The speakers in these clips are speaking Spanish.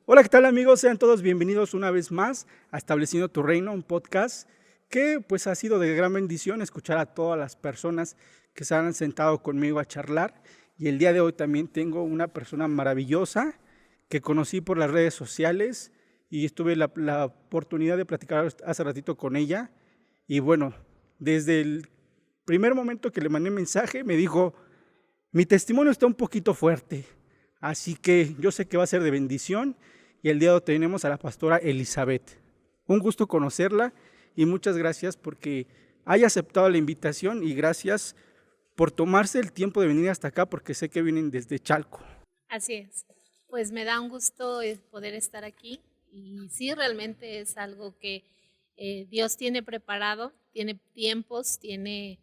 Hola, ¿qué tal amigos? Sean todos bienvenidos una vez más a Estableciendo tu Reino, un podcast que pues ha sido de gran bendición escuchar a todas las personas que se han sentado conmigo a charlar. Y el día de hoy también tengo una persona maravillosa que conocí por las redes sociales y tuve la oportunidad de platicar hace ratito con ella. Y bueno, desde el primer momento que le mandé mensaje me dijo, mi testimonio está un poquito fuerte, así que yo sé que va a ser de bendición. Y el día de hoy tenemos a la pastora Elizabeth. Un gusto conocerla y muchas gracias porque haya aceptado la invitación y gracias por tomarse el tiempo de venir hasta acá porque sé que vienen desde Chalco. Así es. Pues me da un gusto poder estar aquí y sí, realmente es algo que Dios tiene preparado, tiene tiempos, tiene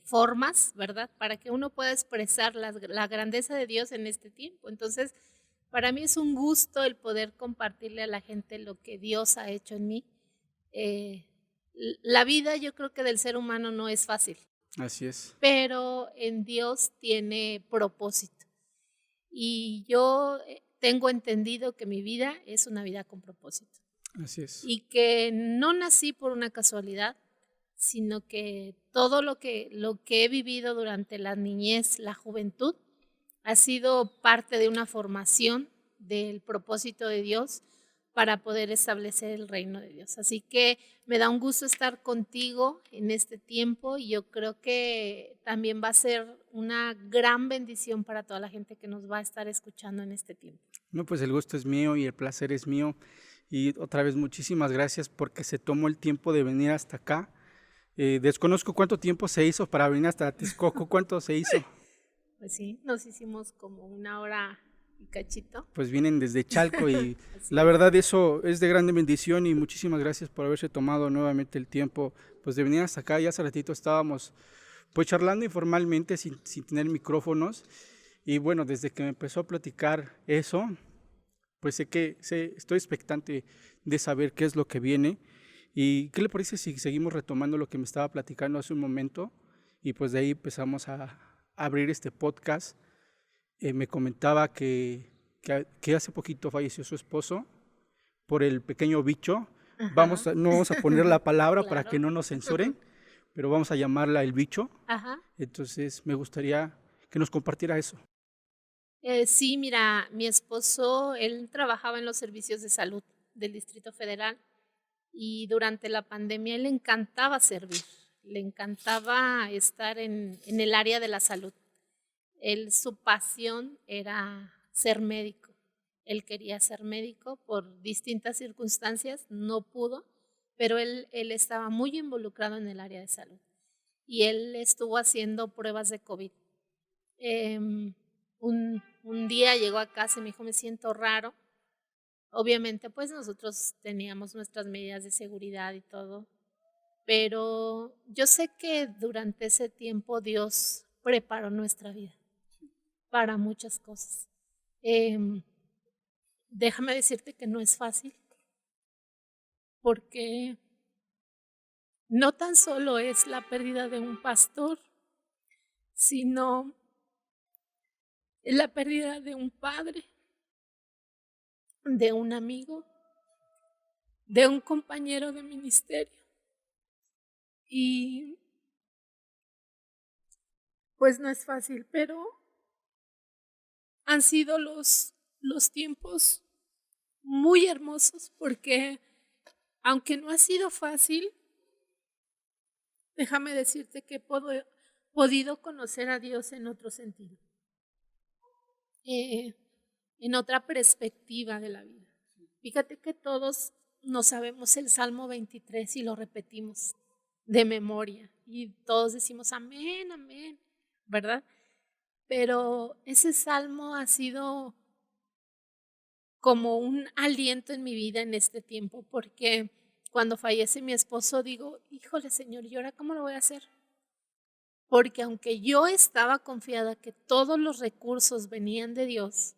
formas, ¿verdad? Para que uno pueda expresar la grandeza de Dios en este tiempo. Entonces, para mí es un gusto el poder compartirle a la gente lo que Dios ha hecho en mí. Eh, la vida yo creo que del ser humano no es fácil, Así es, pero en Dios tiene propósito. Y yo tengo entendido que mi vida es una vida con propósito así es. y que no nací por una casualidad, sino que todo lo que he vivido durante la niñez, la juventud, ha sido parte de una formación del propósito de Dios para poder establecer el reino de Dios. Así que me da un gusto estar contigo en este tiempo y yo creo que también va a ser una gran bendición para toda la gente que nos va a estar escuchando en este tiempo. No, pues el gusto es mío y el placer es mío. Y otra vez muchísimas gracias porque se tomó el tiempo de venir hasta acá. Desconozco cuánto tiempo se hizo para venir hasta Texcoco, cuánto se hizo. Pues sí, nos hicimos como una hora y cachito. Pues vienen desde Chalco y Así la es. verdad eso es de grande bendición y muchísimas gracias por haberse tomado nuevamente el tiempo pues de venir hasta acá. Ya hace ratito estábamos pues charlando informalmente sin tener micrófonos y bueno, desde que me empezó a platicar eso, pues estoy expectante de saber qué es lo que viene. ¿Y qué le parece si seguimos retomando lo que me estaba platicando hace un momento? Y pues de ahí empezamos a abrir este podcast. Me comentaba que hace poquito falleció su esposo por el pequeño bicho. Ajá. No vamos a poner la palabra para que Claro. no nos censuren, pero vamos a llamarla el bicho. Ajá. Entonces me gustaría que nos compartiera eso. Sí, mira, mi esposo, él trabajaba en los servicios de salud del Distrito Federal y durante la pandemia él le encantaba servir, le encantaba estar en el área de la salud. Él, su pasión era ser médico. Él quería ser médico por distintas circunstancias, no pudo, pero él estaba muy involucrado en el área de salud y él estuvo haciendo pruebas de COVID. Un día llegó a casa y me dijo, me siento raro. Obviamente, pues nosotros teníamos nuestras medidas de seguridad y todo, pero yo sé que durante ese tiempo Dios preparó nuestra vida para muchas cosas. Em, Déjame decirte que no es fácil, porque no tan solo es la pérdida de un pastor, sino la pérdida de un padre, de un amigo, de un compañero de ministerio. Y pues no es fácil, pero han sido los tiempos muy hermosos porque aunque no ha sido fácil, déjame decirte que he podido conocer a Dios en otro sentido, eh, en otra perspectiva de la vida. Fíjate que todos no sabemos el Salmo 23 y lo repetimos de memoria y todos decimos amén, amén, ¿verdad? Pero ese salmo ha sido como un aliento en mi vida en este tiempo, porque cuando fallece mi esposo digo, híjole Señor, ¿y ahora cómo lo voy a hacer? Porque aunque yo estaba confiada que todos los recursos venían de Dios,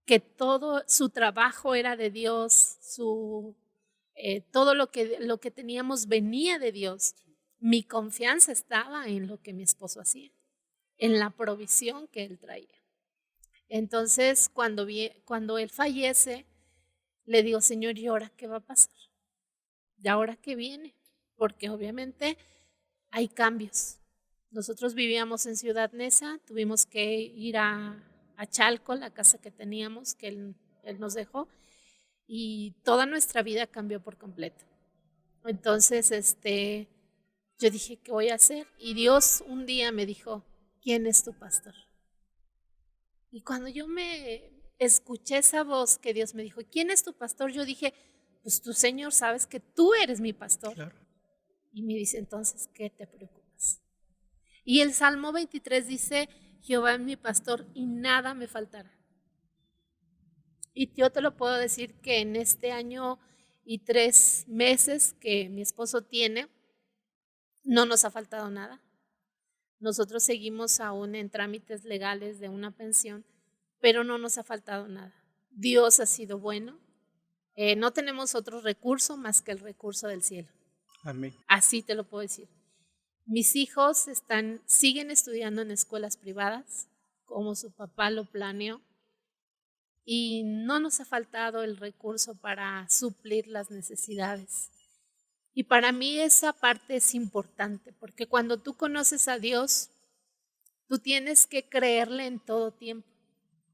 que todo su trabajo era de Dios, todo lo que teníamos venía de Dios, mi confianza estaba en lo que mi esposo hacía, en la provisión que él traía. Entonces, cuando él fallece, le digo, Señor, ¿y ahora qué va a pasar? ¿Y ahora qué viene? Porque obviamente hay cambios. Nosotros vivíamos en Ciudad Neza, tuvimos que ir a Chalco, la casa que teníamos, que él nos dejó, y toda nuestra vida cambió por completo. Entonces, yo dije, ¿qué voy a hacer? Y Dios un día me dijo, ¿quién es tu pastor? Y cuando yo me escuché esa voz que Dios me dijo, ¿quién es tu pastor? Yo dije, pues tú, Señor, sabes que tú eres mi pastor. Claro. Y me dice, entonces, ¿qué te preocupas? Y el Salmo 23 dice, Jehová es mi pastor y nada me faltará. Y yo te lo puedo decir que en este año y 3 meses que mi esposo tiene, no nos ha faltado nada. Nosotros seguimos aún en trámites legales de una pensión, pero no nos ha faltado nada. Dios ha sido bueno. No tenemos otro recurso más que el recurso del cielo. Amén. Así te lo puedo decir. Mis hijos siguen estudiando en escuelas privadas, como su papá lo planeó, y no nos ha faltado el recurso para suplir las necesidades. Y para mí esa parte es importante, porque cuando tú conoces a Dios, tú tienes que creerle en todo tiempo.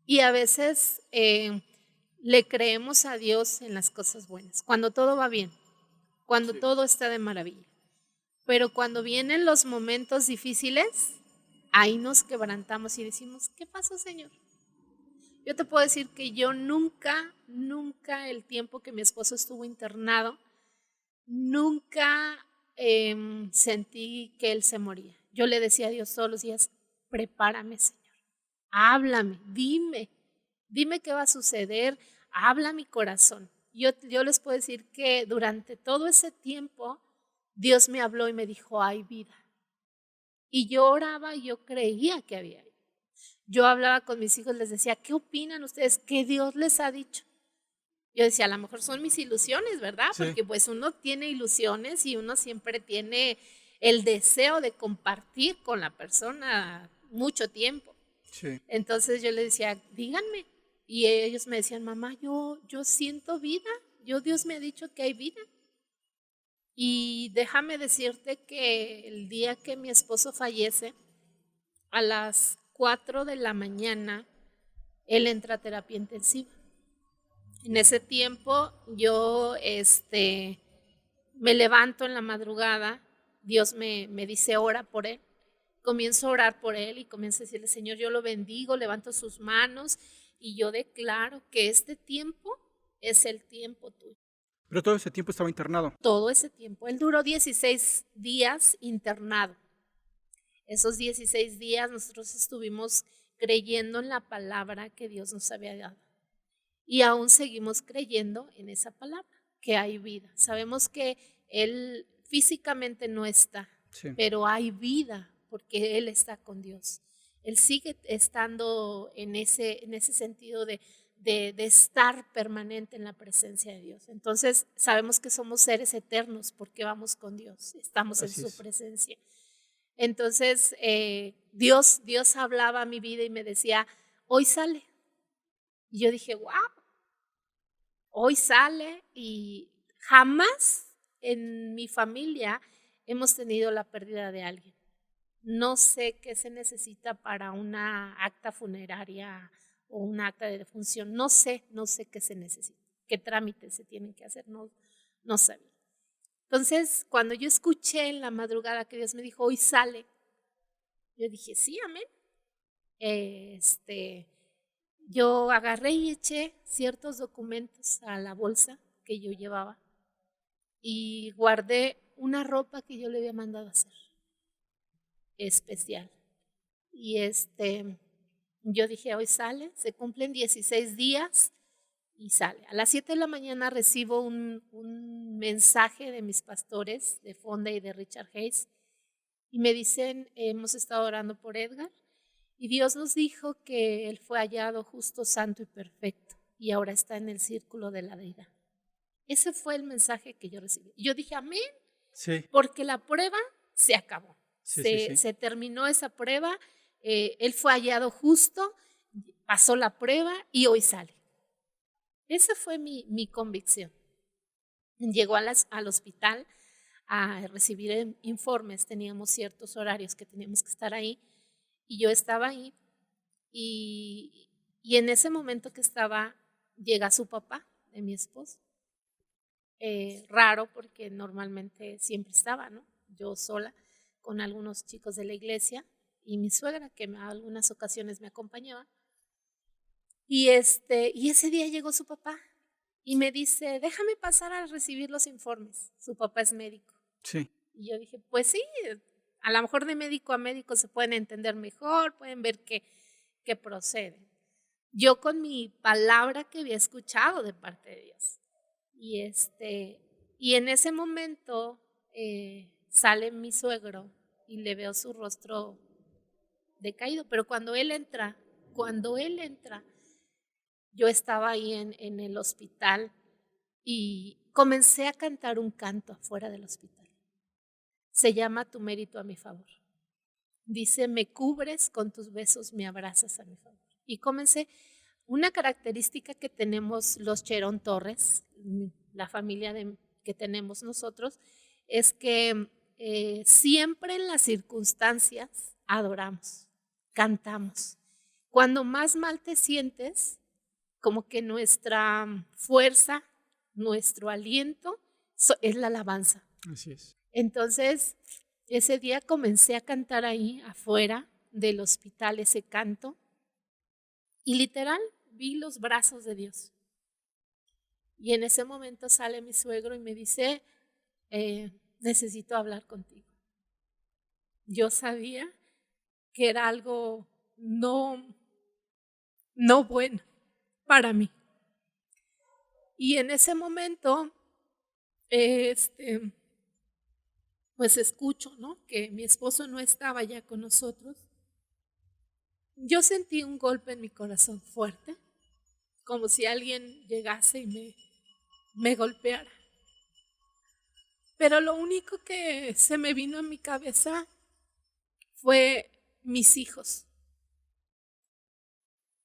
Y a veces le creemos a Dios en las cosas buenas, cuando todo va bien, cuando todo está de maravilla. Pero cuando vienen los momentos difíciles, ahí nos quebrantamos y decimos, ¿qué pasó, Señor? Yo te puedo decir que yo nunca el tiempo que mi esposo estuvo internado, nunca sentí que él se moría. Yo le decía a Dios todos los días, prepárame, Señor, háblame, dime qué va a suceder, habla mi corazón. Yo les puedo decir que durante todo ese tiempo, Dios me habló y me dijo, hay vida. Y yo oraba y yo creía que había vida. Yo hablaba con mis hijos, les decía, ¿qué opinan ustedes? ¿Qué Dios les ha dicho? Yo decía, a lo mejor son mis ilusiones, ¿verdad? Sí. Porque pues uno tiene ilusiones y uno siempre tiene el deseo de compartir con la persona mucho tiempo. Sí. Entonces yo les decía, díganme. Y ellos me decían, mamá, yo siento vida. Dios me ha dicho que hay vida. Y déjame decirte que el día que mi esposo fallece, a las 4 de la mañana, él entra a terapia intensiva. En ese tiempo yo me levanto en la madrugada, Dios me dice ora por él, comienzo a orar por él y comienzo a decirle, Señor, yo lo bendigo, levanto sus manos y yo declaro que este tiempo es el tiempo tuyo. Pero todo ese tiempo estaba internado. Todo ese tiempo, él duró 16 días internado. Esos 16 días nosotros estuvimos creyendo en la palabra que Dios nos había dado. Y aún seguimos creyendo en esa palabra, que hay vida. Sabemos que Él físicamente no está, Sí. pero hay vida porque Él está con Dios. Él sigue estando en ese sentido de estar permanente en la presencia de Dios. Entonces sabemos que somos seres eternos porque vamos con Dios, estamos Así en su es. presencia. Entonces Dios hablaba a mi vida y me decía, hoy sale. Y yo dije, wow, hoy sale, y jamás en mi familia hemos tenido la pérdida de alguien. No sé qué se necesita para una acta funeraria o un acta de defunción. No sé qué se necesita, qué trámites se tienen que hacer, no sabía. Entonces, cuando yo escuché en la madrugada que Dios me dijo, hoy sale, yo dije, sí, amén. Yo agarré y eché ciertos documentos a la bolsa que yo llevaba y guardé una ropa que yo le había mandado a hacer, especial. Y yo dije, hoy sale, se cumplen 16 días y sale. A las 7 de la mañana recibo un mensaje de mis pastores, de Fonda y de Richard Hayes, y me dicen, hemos estado orando por Edgar, y Dios nos dijo que él fue hallado justo, santo y perfecto, y ahora está en el círculo de la deidad. Ese fue el mensaje que yo recibí. Y yo dije, amén, Sí. porque la prueba se acabó. Sí. Se terminó esa prueba, él fue hallado justo, pasó la prueba y hoy sale. Esa fue mi convicción. Llegó al hospital a recibir informes, teníamos ciertos horarios que teníamos que estar ahí y yo estaba ahí y en ese momento que estaba, llega su papá de mi esposo. Raro porque normalmente siempre estaba, ¿no? Yo sola con algunos chicos de la iglesia y mi suegra que en algunas ocasiones me acompañaba. Y ese día llegó su papá y me dice, déjame pasar a recibir los informes. Su papá es médico. Sí. Y yo dije, pues sí, a lo mejor de médico a médico se pueden entender mejor, pueden ver qué procede. Yo con mi palabra que había escuchado de parte de Dios. Y en ese momento sale mi suegro y le veo su rostro decaído, pero cuando él entra, yo estaba ahí en el hospital y comencé a cantar un canto afuera del hospital. Se llama Tu mérito a mi favor. Dice, me cubres con tus besos, me abrazas a mi favor. Y comencé, una característica que tenemos los Cherón Torres, la familia que tenemos nosotros, es que siempre en las circunstancias adoramos, cantamos. Cuando más mal te sientes, como que nuestra fuerza, nuestro aliento es la alabanza. Así es. Entonces, ese día comencé a cantar ahí afuera del hospital ese canto y literal vi los brazos de Dios. Y en ese momento sale mi suegro y me dice, necesito hablar contigo. Yo sabía que era algo no bueno para mí. Y en ese momento, pues escucho, ¿no? Que mi esposo no estaba ya con nosotros. Yo sentí un golpe en mi corazón fuerte, como si alguien llegase y me golpeara. Pero lo único que se me vino a mi cabeza fue mis hijos.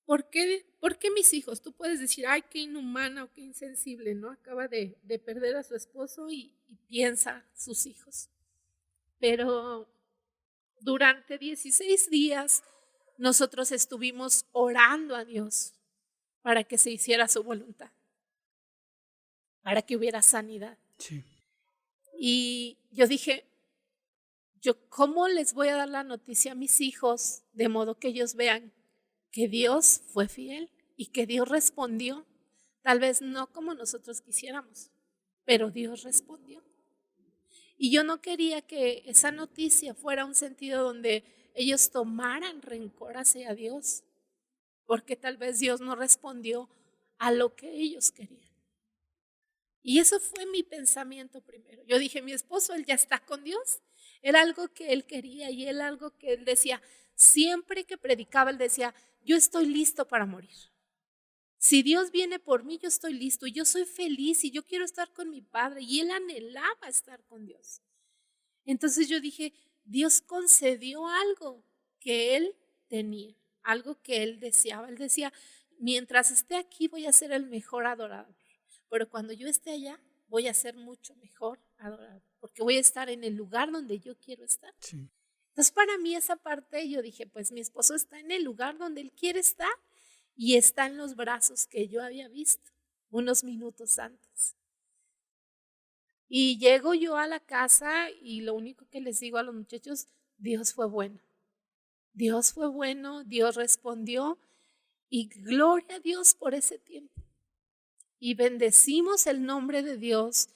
¿Por qué mis hijos? Tú puedes decir, ay, qué inhumana o qué insensible, ¿no? Acaba de perder a su esposo y piensa sus hijos. Pero durante 16 días nosotros estuvimos orando a Dios para que se hiciera su voluntad, para que hubiera sanidad. Sí. Y yo dije, ¿cómo les voy a dar la noticia a mis hijos de modo que ellos vean que Dios fue fiel y que Dios respondió? Tal vez no como nosotros quisiéramos, pero Dios respondió. Y yo no quería que esa noticia fuera un sentido donde ellos tomaran rencor hacia Dios, porque tal vez Dios no respondió a lo que ellos querían. Y eso fue mi pensamiento primero. Yo dije, mi esposo, él ya está con Dios. Era algo que él quería y era algo que él decía, siempre que predicaba, él decía, yo estoy listo para morir. Si Dios viene por mí, yo estoy listo y yo soy feliz y yo quiero estar con mi padre. Y él anhelaba estar con Dios. Entonces yo dije, Dios concedió algo que él tenía, algo que él deseaba. Él decía, mientras esté aquí voy a ser el mejor adorador, pero cuando yo esté allá voy a ser mucho mejor adorador, porque voy a estar en el lugar donde yo quiero estar. Sí. Entonces para mí esa parte yo dije, pues mi esposo está en el lugar donde él quiere estar y está en los brazos que yo había visto unos minutos antes. Y llego yo a la casa y lo único que les digo a los muchachos, Dios fue bueno. Dios fue bueno, Dios respondió y gloria a Dios por ese tiempo. Y bendecimos el nombre de Dios,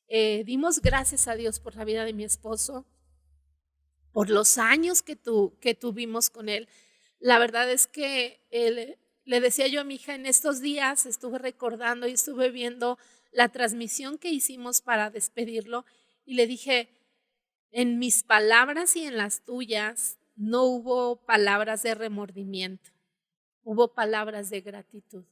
dimos gracias a Dios por la vida de mi esposo, por los años que tuvimos con él. La verdad es que le decía yo a mi hija, en estos días estuve recordando y estuve viendo la transmisión que hicimos para despedirlo y le dije, en mis palabras y en las tuyas no hubo palabras de remordimiento, hubo palabras de gratitud.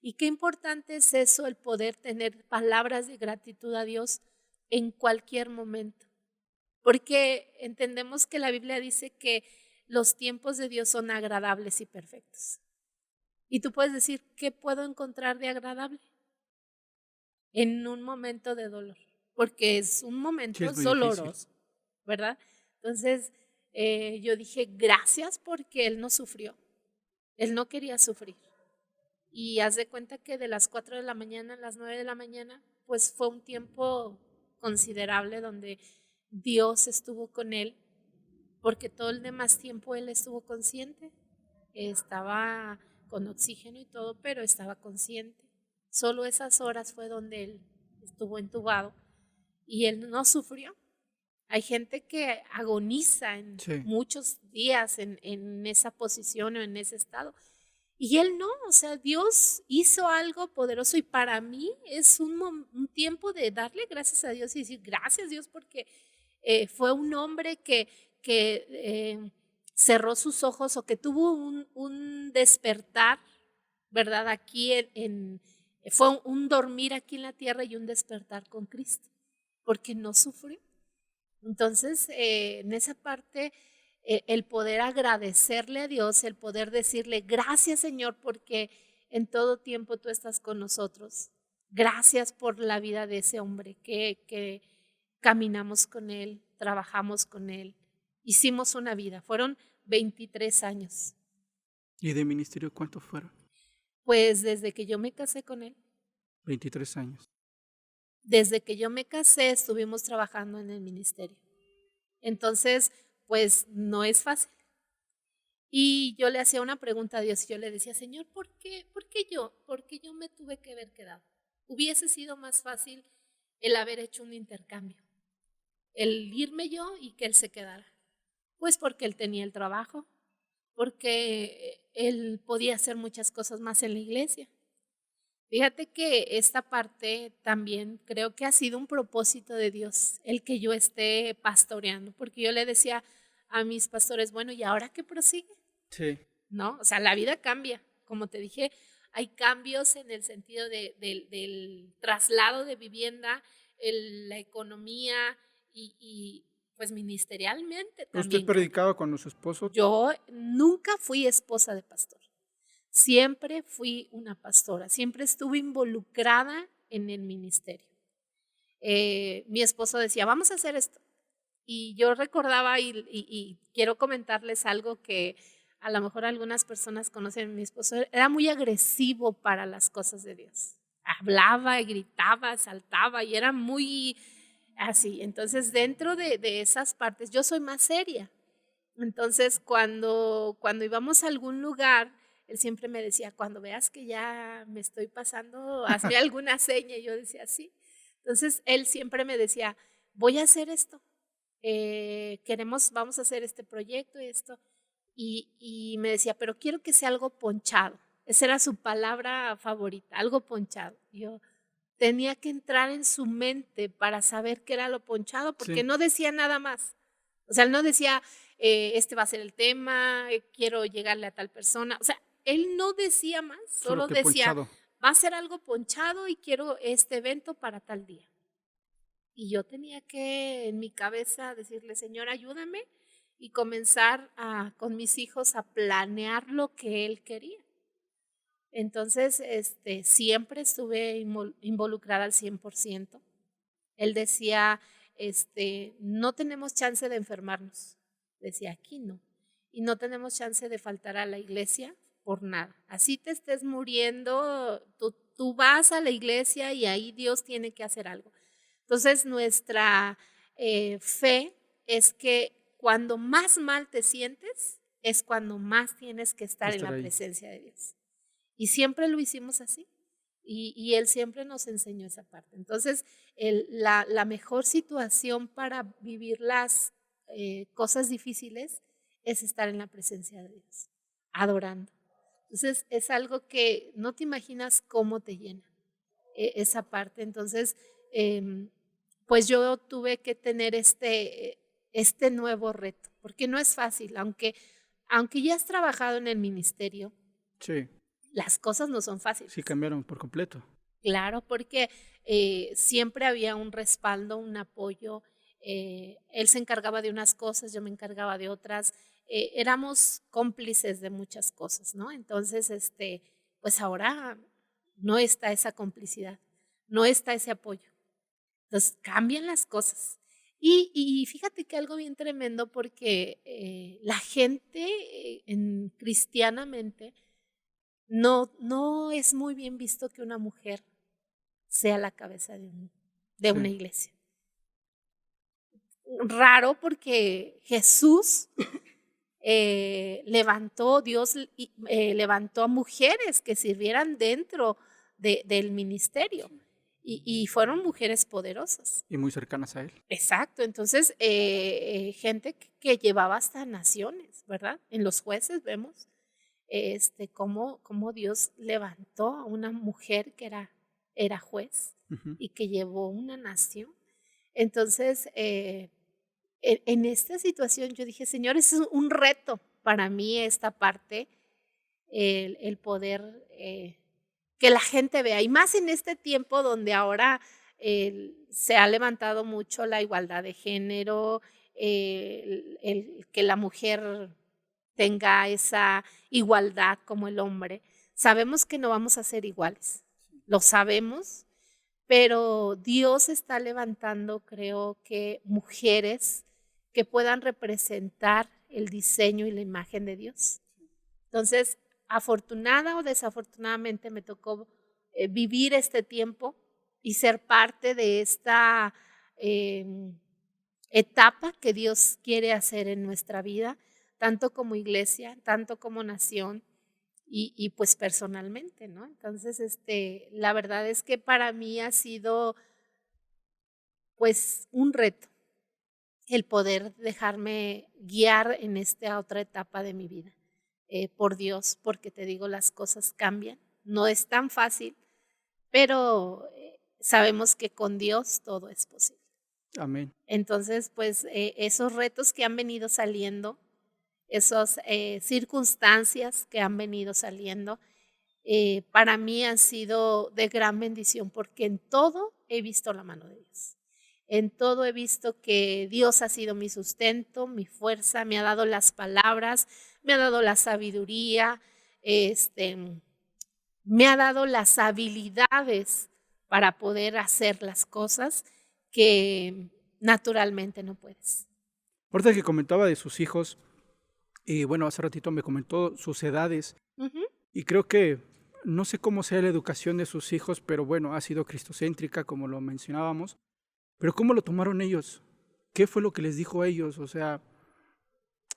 Y qué importante es eso, el poder tener palabras de gratitud a Dios en cualquier momento. Porque entendemos que la Biblia dice que los tiempos de Dios son agradables y perfectos. Y tú puedes decir, ¿qué puedo encontrar de agradable en un momento de dolor? Porque es un Sí, momento es muy difícil. doloroso, ¿verdad? Entonces, yo dije, gracias porque él no sufrió, él no quería sufrir. Y haz de cuenta que de las 4 de la mañana a las 9 de la mañana, pues fue un tiempo considerable donde Dios estuvo con él, porque todo el demás tiempo él estuvo consciente, estaba con oxígeno y todo, pero estaba consciente. Solo esas horas fue donde él estuvo entubado y él no sufrió. Hay gente que agoniza en Sí. muchos días en esa posición o en ese estado. Y él no, o sea, Dios hizo algo poderoso y para mí es un tiempo de darle gracias a Dios y decir gracias Dios porque fue un hombre que cerró sus ojos o que tuvo un despertar, ¿verdad? Aquí fue un dormir aquí en la tierra y un despertar con Cristo, porque no sufrió. Entonces, en esa parte, el poder agradecerle a Dios, el poder decirle, gracias Señor, porque en todo tiempo tú estás con nosotros. Gracias por la vida de ese hombre que caminamos con él, trabajamos con él, hicimos una vida. Fueron 23 años. ¿Y de ministerio cuántos fueron? Pues desde que yo me casé con él, 23 años. desde que yo me casé estuvimos trabajando en el ministerio. Entonces, pues no es fácil. Y yo le hacía una pregunta a Dios y yo le decía, Señor, ¿por qué yo? ¿Por qué yo me tuve que haber quedado? Hubiese sido más fácil el haber hecho un intercambio, el irme yo y que él se quedara. Pues porque él tenía el trabajo, porque él podía hacer muchas cosas más en la iglesia. Fíjate que esta parte también creo que ha sido un propósito de Dios, el que yo esté pastoreando, porque yo le decía a mis pastores, bueno, ¿y ahora qué prosigue? Sí. ¿No? O sea, la vida cambia. Como te dije, hay cambios en el sentido del traslado de vivienda, la economía y pues ministerialmente ¿Usted también cambia. predicaba cuando su esposo? Yo nunca fui esposa de pastor. Siempre fui una pastora, siempre estuve involucrada en el ministerio. Mi esposo decía, vamos a hacer esto. Y yo recordaba y quiero comentarles algo que a lo mejor algunas personas conocen. Mi esposo era muy agresivo para las cosas de Dios. Hablaba, gritaba, saltaba y era muy así. Entonces, dentro de esas partes, yo soy más seria. Entonces, cuando íbamos a algún lugar, él siempre me decía, cuando veas que ya me estoy pasando, hazme alguna seña. Y yo decía, sí. Entonces, él siempre me decía, voy a hacer esto. Vamos a hacer este proyecto y esto. Y me decía, pero quiero que sea algo ponchado. Esa era su palabra favorita, algo ponchado. Yo tenía que entrar en su mente para saber qué era lo ponchado, porque Sí. no decía nada más. O sea, él no decía, este va a ser el tema, quiero llegarle a tal persona. O sea, él no decía más, Solo solo que decía, ponchado. va a ser algo ponchado y quiero este evento para tal día. Y yo tenía que en mi cabeza decirle, Señor, ayúdame y comenzar con mis hijos a planear lo que él quería. Entonces, siempre estuve involucrada al 100%. Él decía, no tenemos chance de enfermarnos. Decía, aquí no. Y no tenemos chance de faltar a la iglesia por nada. Así te estés muriendo, tú vas a la iglesia y ahí Dios tiene que hacer algo. Entonces, nuestra fe es que cuando más mal te sientes, es cuando más tienes que estar en Estar la ahí. presencia de Dios. Y siempre lo hicimos así. Y Él siempre nos enseñó esa parte. Entonces, la mejor situación para vivir las cosas difíciles es estar en la presencia de Dios, adorando. Entonces, es algo que no te imaginas cómo te llena esa parte. Entonces, pues yo tuve que tener este nuevo reto, porque no es fácil, aunque ya has trabajado en el ministerio, Sí. las cosas no son Sí, fáciles. cambiaron por completo. Claro, porque siempre había un respaldo, un apoyo. Él se encargaba de unas cosas, yo me encargaba de otras. Éramos cómplices de muchas cosas, ¿no? Entonces, pues ahora no está esa complicidad, no está ese apoyo. Entonces cambian las cosas. Y fíjate que algo bien tremendo porque la gente cristianamente no es muy bien visto que una mujer sea la cabeza de una Sí. iglesia. Raro porque Jesús levantó a mujeres que sirvieran dentro del ministerio y fueron mujeres poderosas. Y muy cercanas a él. Exacto, entonces gente que llevaba hasta naciones, ¿verdad? En los jueces vemos cómo Dios levantó a una mujer que era juez Ujú. y que llevó una nación. Entonces, en esta situación yo dije, Señor, es un reto para mí esta parte, el poder que la gente vea, y más en este tiempo donde ahora se ha levantado mucho la igualdad de género, el que la mujer tenga esa igualdad como el hombre. Sabemos que no vamos a ser iguales, lo sabemos, pero Dios está levantando, creo que, mujeres que puedan representar el diseño y la imagen de Dios. Entonces, afortunada o desafortunadamente me tocó vivir este tiempo y ser parte de esta etapa que Dios quiere hacer en nuestra vida, tanto como iglesia, tanto como nación y pues personalmente, ¿no? Entonces, la verdad es que para mí ha sido pues un reto el poder dejarme guiar en esta otra etapa de mi vida por Dios, porque te digo, las cosas cambian. No es tan fácil, pero sabemos que con Dios todo es posible. Amén. Entonces, pues esos retos que han venido saliendo, esas circunstancias que han venido saliendo, para mí han sido de gran bendición porque en todo he visto la mano de Dios. En todo he visto que Dios ha sido mi sustento, mi fuerza, me ha dado las palabras, me ha dado la sabiduría, me ha dado las habilidades para poder hacer las cosas que naturalmente no puedes. Ahorita que comentaba de sus hijos, y bueno, hace ratito me comentó sus edades, Ujú. y creo que no sé cómo sea la educación de sus hijos, pero bueno, ha sido cristocéntrica, como lo mencionábamos. Pero ¿cómo lo tomaron ellos? ¿Qué fue lo que les dijo a ellos? O sea,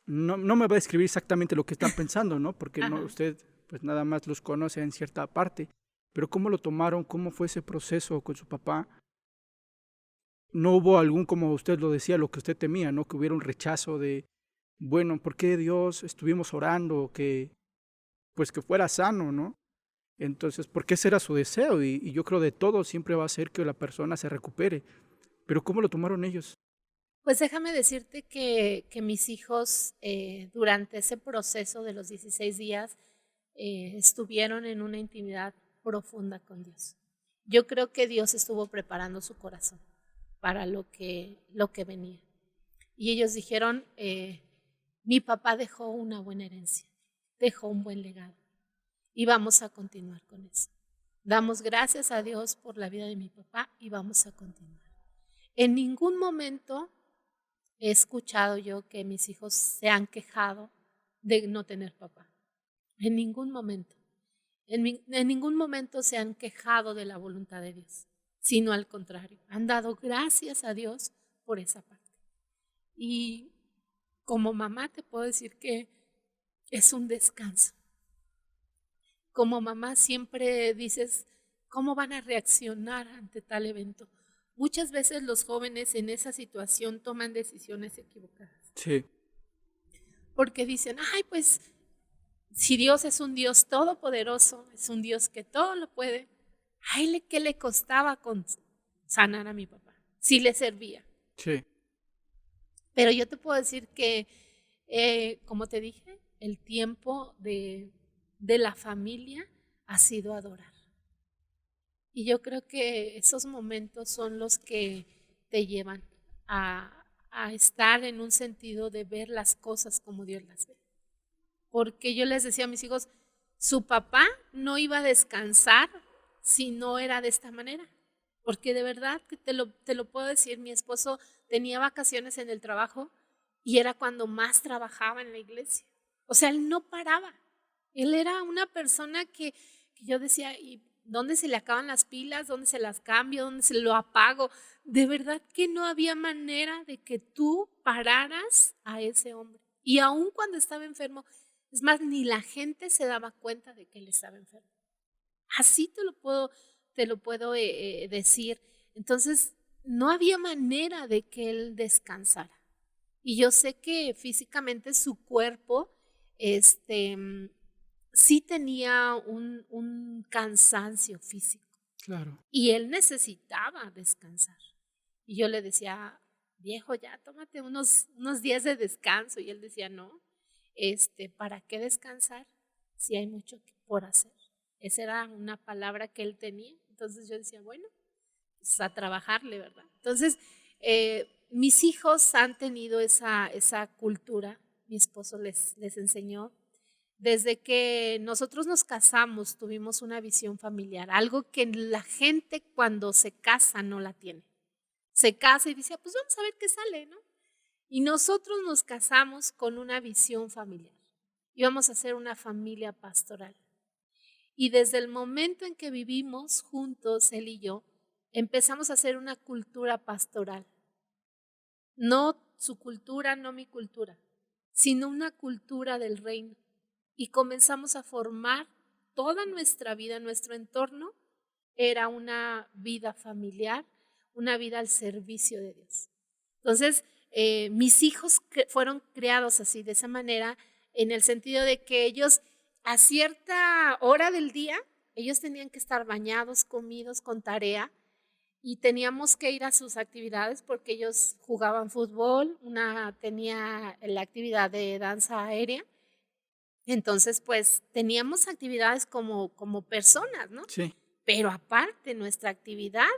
no me va a describir exactamente lo que están pensando, ¿no? Porque no, Ajá. usted pues nada más los conoce en cierta parte. Pero ¿cómo lo tomaron? ¿Cómo fue ese proceso con su papá? No hubo algún, como usted lo decía, lo que usted temía, ¿no? Que hubiera un rechazo de, bueno, ¿por qué Dios estuvimos orando? Que, pues que fuera sano, ¿no? Entonces, porque ese era su deseo y yo creo de todo siempre va a ser que la persona se recupere. Pero ¿cómo lo tomaron ellos? Pues déjame decirte que mis hijos durante ese proceso de los 16 días estuvieron en una intimidad profunda con Dios. Yo creo que Dios estuvo preparando su corazón para lo que venía. Y ellos dijeron, mi papá dejó una buena herencia, dejó un buen legado y vamos a continuar con eso. Damos gracias a Dios por la vida de mi papá y vamos a continuar. En ningún momento he escuchado yo que mis hijos se han quejado de no tener papá. En ningún momento. En ningún momento se han quejado de la voluntad de Dios, sino al contrario. Han dado gracias a Dios por esa parte. Y como mamá te puedo decir que es un descanso. Como mamá siempre dices, ¿cómo van a reaccionar ante tal evento? Muchas veces los jóvenes en esa situación toman decisiones equivocadas. Sí, Porque dicen, ay, pues si Dios es un Dios todopoderoso, es un Dios que todo lo puede, ay, ¿qué le costaba con sanar a mi papá? Sí le servía. sí, Pero yo te puedo decir que, como te dije, el tiempo de la familia ha sido adorar. Y yo creo que esos momentos son los que te llevan a estar en un sentido de ver las cosas como Dios las ve. Porque yo les decía a mis hijos, Su papá no iba a descansar si no era de esta manera. Porque de verdad que te lo puedo decir, mi esposo tenía vacaciones en el trabajo y era cuando más trabajaba en la iglesia. O sea, él no paraba. Él era una persona que yo decía, ¿y dónde se le acaban las pilas? ¿Dónde se las cambio? ¿Dónde se lo apago? De verdad que no había manera de que tú pararas a ese hombre. Y aun cuando estaba enfermo, es más, ni la gente se daba cuenta de que él estaba enfermo. Así te lo puedo decir. Entonces, no había manera de que él descansara. Y yo sé que físicamente su cuerpo, sí tenía un cansancio físico. Claro. Y él necesitaba descansar. Y yo le decía, viejo, ya tómate unos días de descanso. Y él decía, no, ¿para qué descansar si hay mucho por hacer? Esa era una palabra que él tenía. Entonces yo decía, bueno, pues a trabajarle, ¿verdad? Entonces, mis hijos han tenido esa cultura. Mi esposo les enseñó. Desde que nosotros nos casamos, tuvimos una visión familiar, algo que la gente cuando se casa no la tiene. Se casa y dice, pues vamos a ver qué sale, ¿no? Y nosotros nos casamos con una visión familiar. Íbamos a ser una familia pastoral. Y desde el momento en que vivimos juntos, él y yo, empezamos a hacer una cultura pastoral. No su cultura, no mi cultura, sino una cultura del reino. Y comenzamos a formar toda nuestra vida, nuestro entorno era una vida familiar, una vida al servicio de Dios. Entonces, mis hijos fueron criados así, de esa manera, en el sentido de que ellos a cierta hora del día, ellos tenían que estar bañados, comidos, con tarea, y teníamos que ir a sus actividades porque ellos jugaban fútbol, una tenía la actividad de danza aérea. Entonces, pues teníamos actividades como personas, ¿no? Sí. Pero aparte, nuestra actividad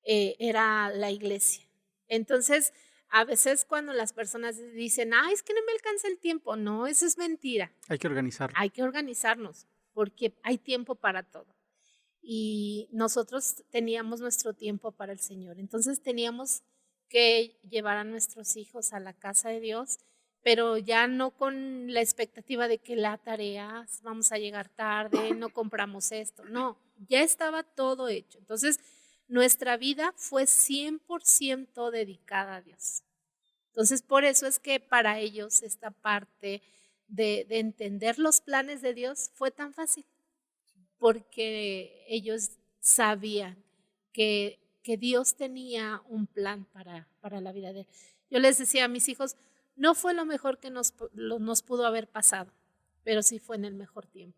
era la iglesia. Entonces, a veces cuando las personas dicen, es que no me alcanza el tiempo, no, eso es mentira. Hay que organizarlo. Hay que organizarnos porque hay tiempo para todo. Y nosotros teníamos nuestro tiempo para el Señor. Entonces teníamos que llevar a nuestros hijos a la casa de Dios, pero ya no con la expectativa de que la tarea, vamos a llegar tarde, no compramos esto. No, ya estaba todo hecho. Entonces, nuestra vida fue 100% dedicada a Dios. Entonces, por eso es que para ellos esta parte de entender los planes de Dios fue tan fácil, porque ellos sabían que Dios tenía un plan para la vida de él. Yo les decía a mis hijos, no fue lo mejor que nos pudo haber pasado, pero sí fue en el mejor tiempo.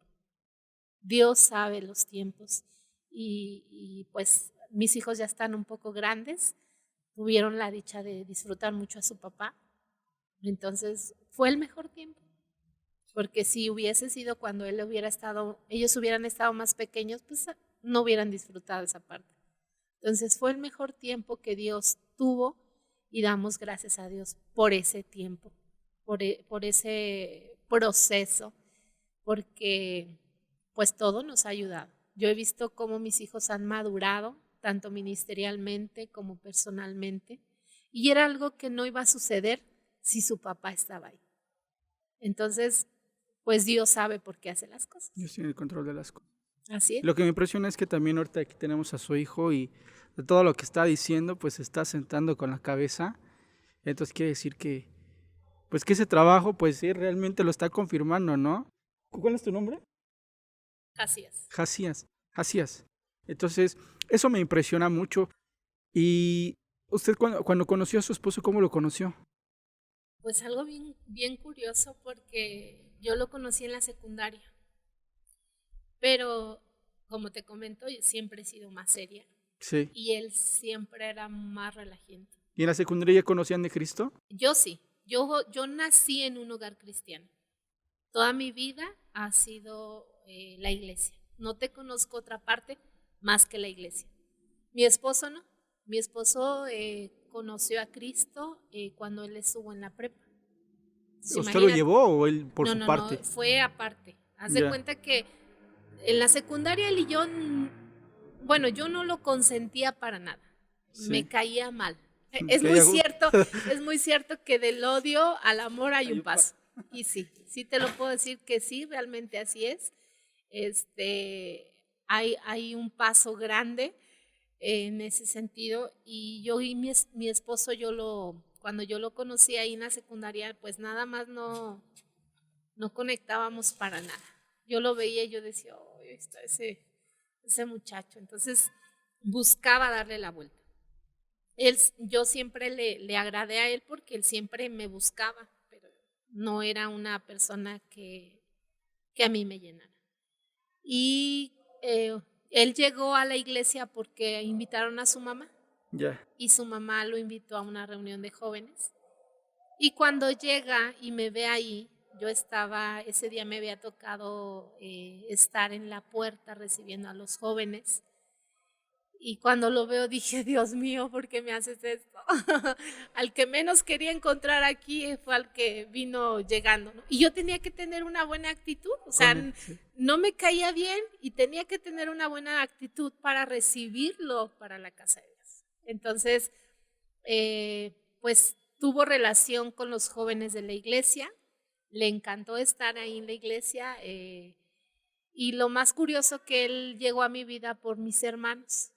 Dios sabe los tiempos y pues mis hijos ya están un poco grandes, tuvieron la dicha de disfrutar mucho a su papá, entonces fue el mejor tiempo. Porque si hubiese sido cuando ellos hubieran estado más pequeños, pues no hubieran disfrutado esa parte. Entonces fue el mejor tiempo que Dios tuvo y damos gracias a Dios por ese tiempo, por ese proceso, porque pues todo nos ha ayudado. Yo he visto cómo mis hijos han madurado, tanto ministerialmente como personalmente, y era algo que no iba a suceder si su papá estaba ahí. Entonces, pues Dios sabe por qué hace las cosas. Dios tiene el control de las cosas. Así es. Lo que me impresiona es que también ahorita aquí tenemos a su hijo y de todo lo que está diciendo, pues se está sentando con la cabeza. Entonces quiere decir que, pues que ese trabajo, pues sí, realmente lo está confirmando, ¿no? ¿Cuál es tu nombre? Jacías. Entonces, eso me impresiona mucho. Y usted cuando conoció a su esposo, ¿cómo lo conoció? Pues algo bien curioso, porque yo lo conocí en la secundaria, pero como te comento, yo siempre he sido más seria. Sí. Y él siempre era más relajiento. ¿Y en la secundaria ya conocían de Cristo? Yo sí, yo nací en un hogar cristiano. Toda mi vida ha sido la iglesia. No te conozco otra parte más que la iglesia. Mi esposo no. Mi esposo conoció a Cristo cuando él estuvo en la prepa. ¿Usted lo llevó o él por su parte? No, fue aparte. Haz de cuenta que en la secundaria él y yo, bueno, yo no lo consentía para nada. Me caía mal. Es muy cierto que del odio al amor hay un paso. Y sí te lo puedo decir que sí, realmente así es. Hay un paso grande en ese sentido. Y yo y mi esposo, cuando yo lo conocí ahí en la secundaria, pues nada más no conectábamos para nada. Yo lo veía y yo decía, oh, ahí está ese muchacho. Entonces buscaba darle la vuelta. Yo siempre le agradé a él porque él siempre me buscaba, pero no era una persona que a mí me llenara. Y él llegó a la iglesia porque invitaron a su mamá. Y su mamá lo invitó a una reunión de jóvenes. Y cuando llega y me ve ahí, ese día me había tocado estar en la puerta recibiendo a los jóvenes. Y cuando lo veo dije, Dios mío, ¿por qué me haces esto? Al que menos quería encontrar aquí fue al que vino llegando, ¿no? Y yo tenía que tener una buena actitud, o sea, no me caía bien y tenía que tener una buena actitud para recibirlo para la casa de Dios. Entonces, pues tuvo relación con los jóvenes de la iglesia, le encantó estar ahí en la iglesia y lo más curioso que él llegó a mi vida por mis hermanos.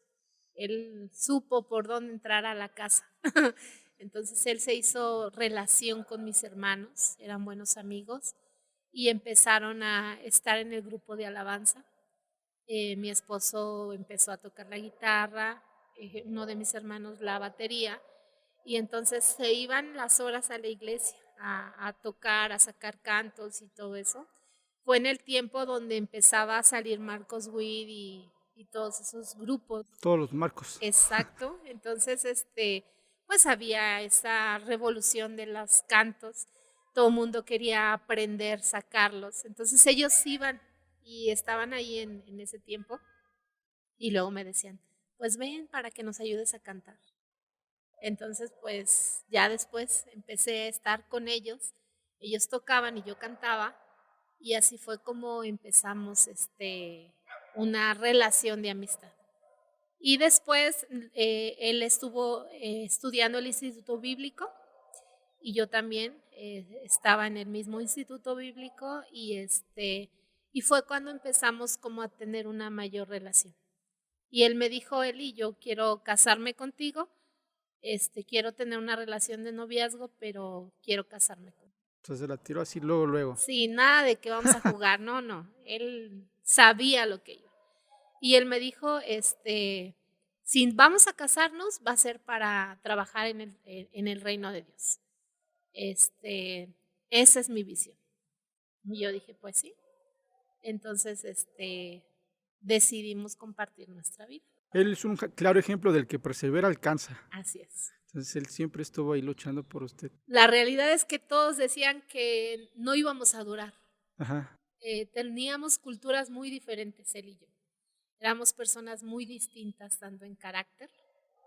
Él supo por dónde entrar a la casa. Entonces él se hizo relación con mis hermanos, eran buenos amigos y empezaron a estar en el grupo de alabanza. Mi esposo empezó a tocar la guitarra, uno de mis hermanos la batería y entonces se iban las horas a la iglesia a tocar, a sacar cantos y todo eso. Fue en el tiempo donde empezaba a salir Marcos Witt y todos esos grupos. Todos los Marcos. Exacto. Entonces, pues había esa revolución de los cantos. Todo el mundo quería aprender, sacarlos. Entonces ellos iban y estaban ahí en ese tiempo. Y luego me decían, pues ven para que nos ayudes a cantar. Entonces, pues ya después empecé a estar con ellos. Ellos tocaban y yo cantaba. Y así fue como empezamos una relación de amistad. Y después él estuvo estudiando el Instituto Bíblico y yo también estaba en el mismo Instituto Bíblico y fue cuando empezamos como a tener una mayor relación. Y él me dijo, Eli, yo quiero casarme contigo, quiero tener una relación de noviazgo, pero quiero casarme contigo. Entonces la tiró así luego. Sí, nada de que vamos a jugar, no. Él sabía lo que iba. Y él me dijo, si vamos a casarnos, va a ser para trabajar en el reino de Dios. Esa es mi visión. Y yo dije, pues sí. Entonces, decidimos compartir nuestra vida. Él es un claro ejemplo del que persevera alcanza. Así es. Entonces él siempre estuvo ahí luchando por usted. La realidad es que todos decían que no íbamos a durar. Ajá. Teníamos culturas muy diferentes, él y yo. Éramos personas muy distintas, tanto en carácter.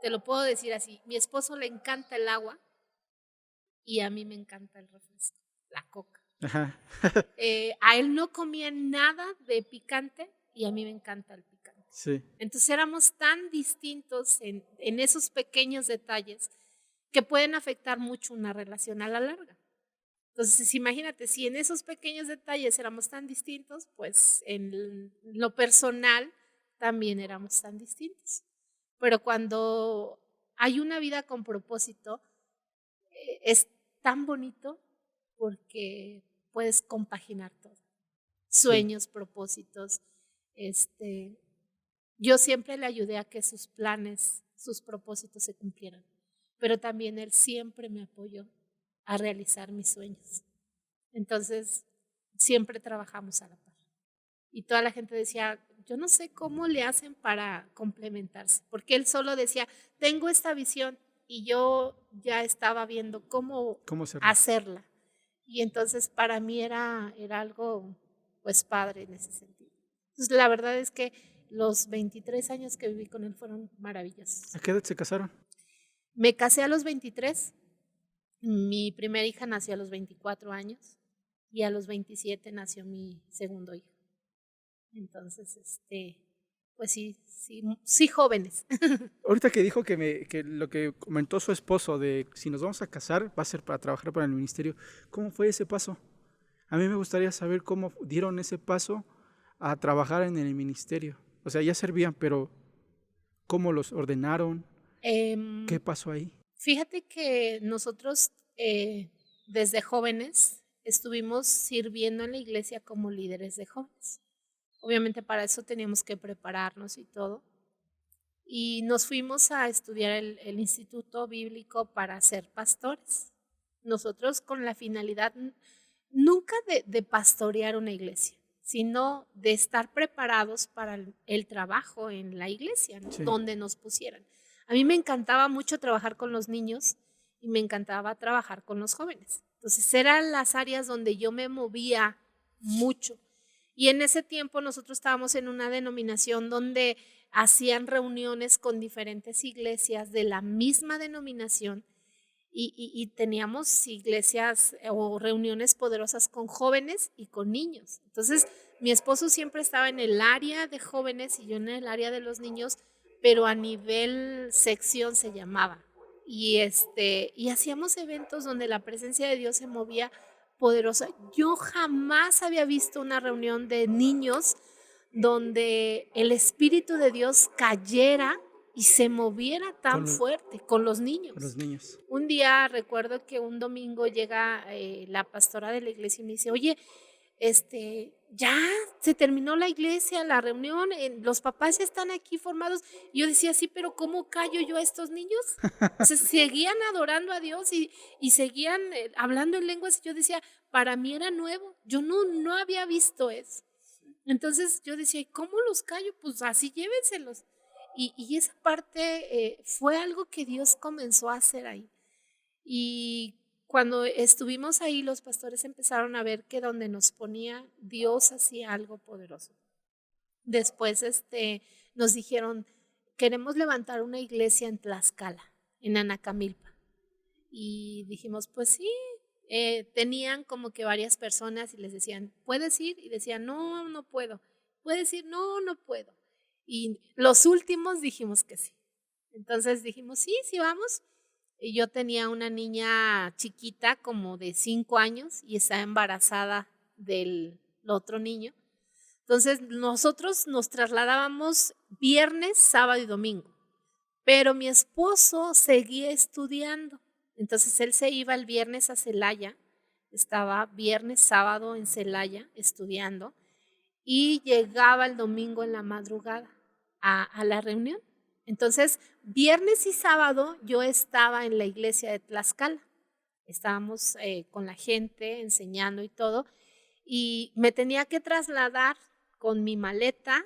Te lo puedo decir así. Mi esposo le encanta el agua y a mí me encanta el refresco, la coca. Ajá. A él no comía nada de picante y a mí me encanta el picante. Sí. Entonces éramos tan distintos en esos pequeños detalles que pueden afectar mucho una relación a la larga. Entonces imagínate, si en esos pequeños detalles éramos tan distintos, pues en lo personal también éramos tan distintos. Pero cuando hay una vida con propósito, es tan bonito porque puedes compaginar todo. Sueños, propósitos. Yo siempre le ayudé a que sus planes, sus propósitos se cumplieran. Pero también él siempre me apoyó a realizar mis sueños. Entonces, siempre trabajamos a la par. Y toda la gente decía, yo no sé cómo le hacen para complementarse, porque él solo decía, tengo esta visión y yo ya estaba viendo cómo hacerla. Y entonces para mí era algo pues padre en ese sentido. Entonces la verdad es que los 23 años que viví con él fueron maravillosos. ¿A qué edad se casaron? Me casé a los 23, mi primera hija nació a los 24 años. y a los 27 nació mi segundo hijo. Entonces, pues sí jóvenes. Ahorita que dijo que lo que comentó su esposo de si nos vamos a casar va a ser para trabajar para el ministerio, ¿cómo fue ese paso? A mí me gustaría saber cómo dieron ese paso a trabajar en el ministerio. O sea, ya servían, pero ¿cómo los ordenaron? ¿Qué pasó ahí? Fíjate que nosotros desde jóvenes estuvimos sirviendo en la iglesia como líderes de jóvenes. Obviamente para eso teníamos que prepararnos y todo. Y nos fuimos a estudiar el Instituto Bíblico para ser pastores. Nosotros con la finalidad nunca de pastorear una iglesia, sino de estar preparados para el trabajo en la iglesia, ¿no? Sí. Donde nos pusieran. A mí me encantaba mucho trabajar con los niños y me encantaba trabajar con los jóvenes. Entonces eran las áreas donde yo me movía mucho. Y en ese tiempo nosotros estábamos en una denominación donde hacían reuniones con diferentes iglesias de la misma denominación y teníamos iglesias o reuniones poderosas con jóvenes y con niños. Entonces, mi esposo siempre estaba en el área de jóvenes y yo en el área de los niños, pero a nivel sección se llamaba. Y hacíamos eventos donde la presencia de Dios se movía poderosa. Yo jamás había visto una reunión de niños donde el Espíritu de Dios cayera y se moviera tan fuerte con los niños. Con los niños. Un día recuerdo que un domingo llega la pastora de la iglesia y me dice, oye, ya se terminó la iglesia, la reunión, los papás ya están aquí formados. Y yo decía, sí, pero ¿cómo callo yo a estos niños? O sea, seguían adorando a Dios y seguían hablando en lenguas. Y yo decía, para mí era nuevo, yo no había visto eso. Entonces yo decía, ¿cómo los callo? Pues así llévenselos. Y esa parte fue algo que Dios comenzó a hacer ahí. Y cuando estuvimos ahí, los pastores empezaron a ver que donde nos ponía, Dios hacía algo poderoso. Después nos dijeron, queremos levantar una iglesia en Tlaxcala, en Anacamilpa. Y dijimos, pues sí. Tenían como que varias personas y les decían, ¿puedes ir? Y decían, no puedo. ¿Puedes ir? No puedo. Y los últimos dijimos que sí. Entonces dijimos, sí vamos. Y yo tenía una niña chiquita como de 5 años y estaba embarazada del otro niño. Entonces nosotros nos trasladábamos viernes, sábado y domingo. Pero mi esposo seguía estudiando. Entonces él se iba el viernes a Celaya, estaba viernes, sábado en Celaya estudiando y llegaba el domingo en la madrugada a la reunión. Entonces, viernes y sábado yo estaba en la iglesia de Tlaxcala. Estábamos con la gente enseñando y todo y me tenía que trasladar con mi maleta,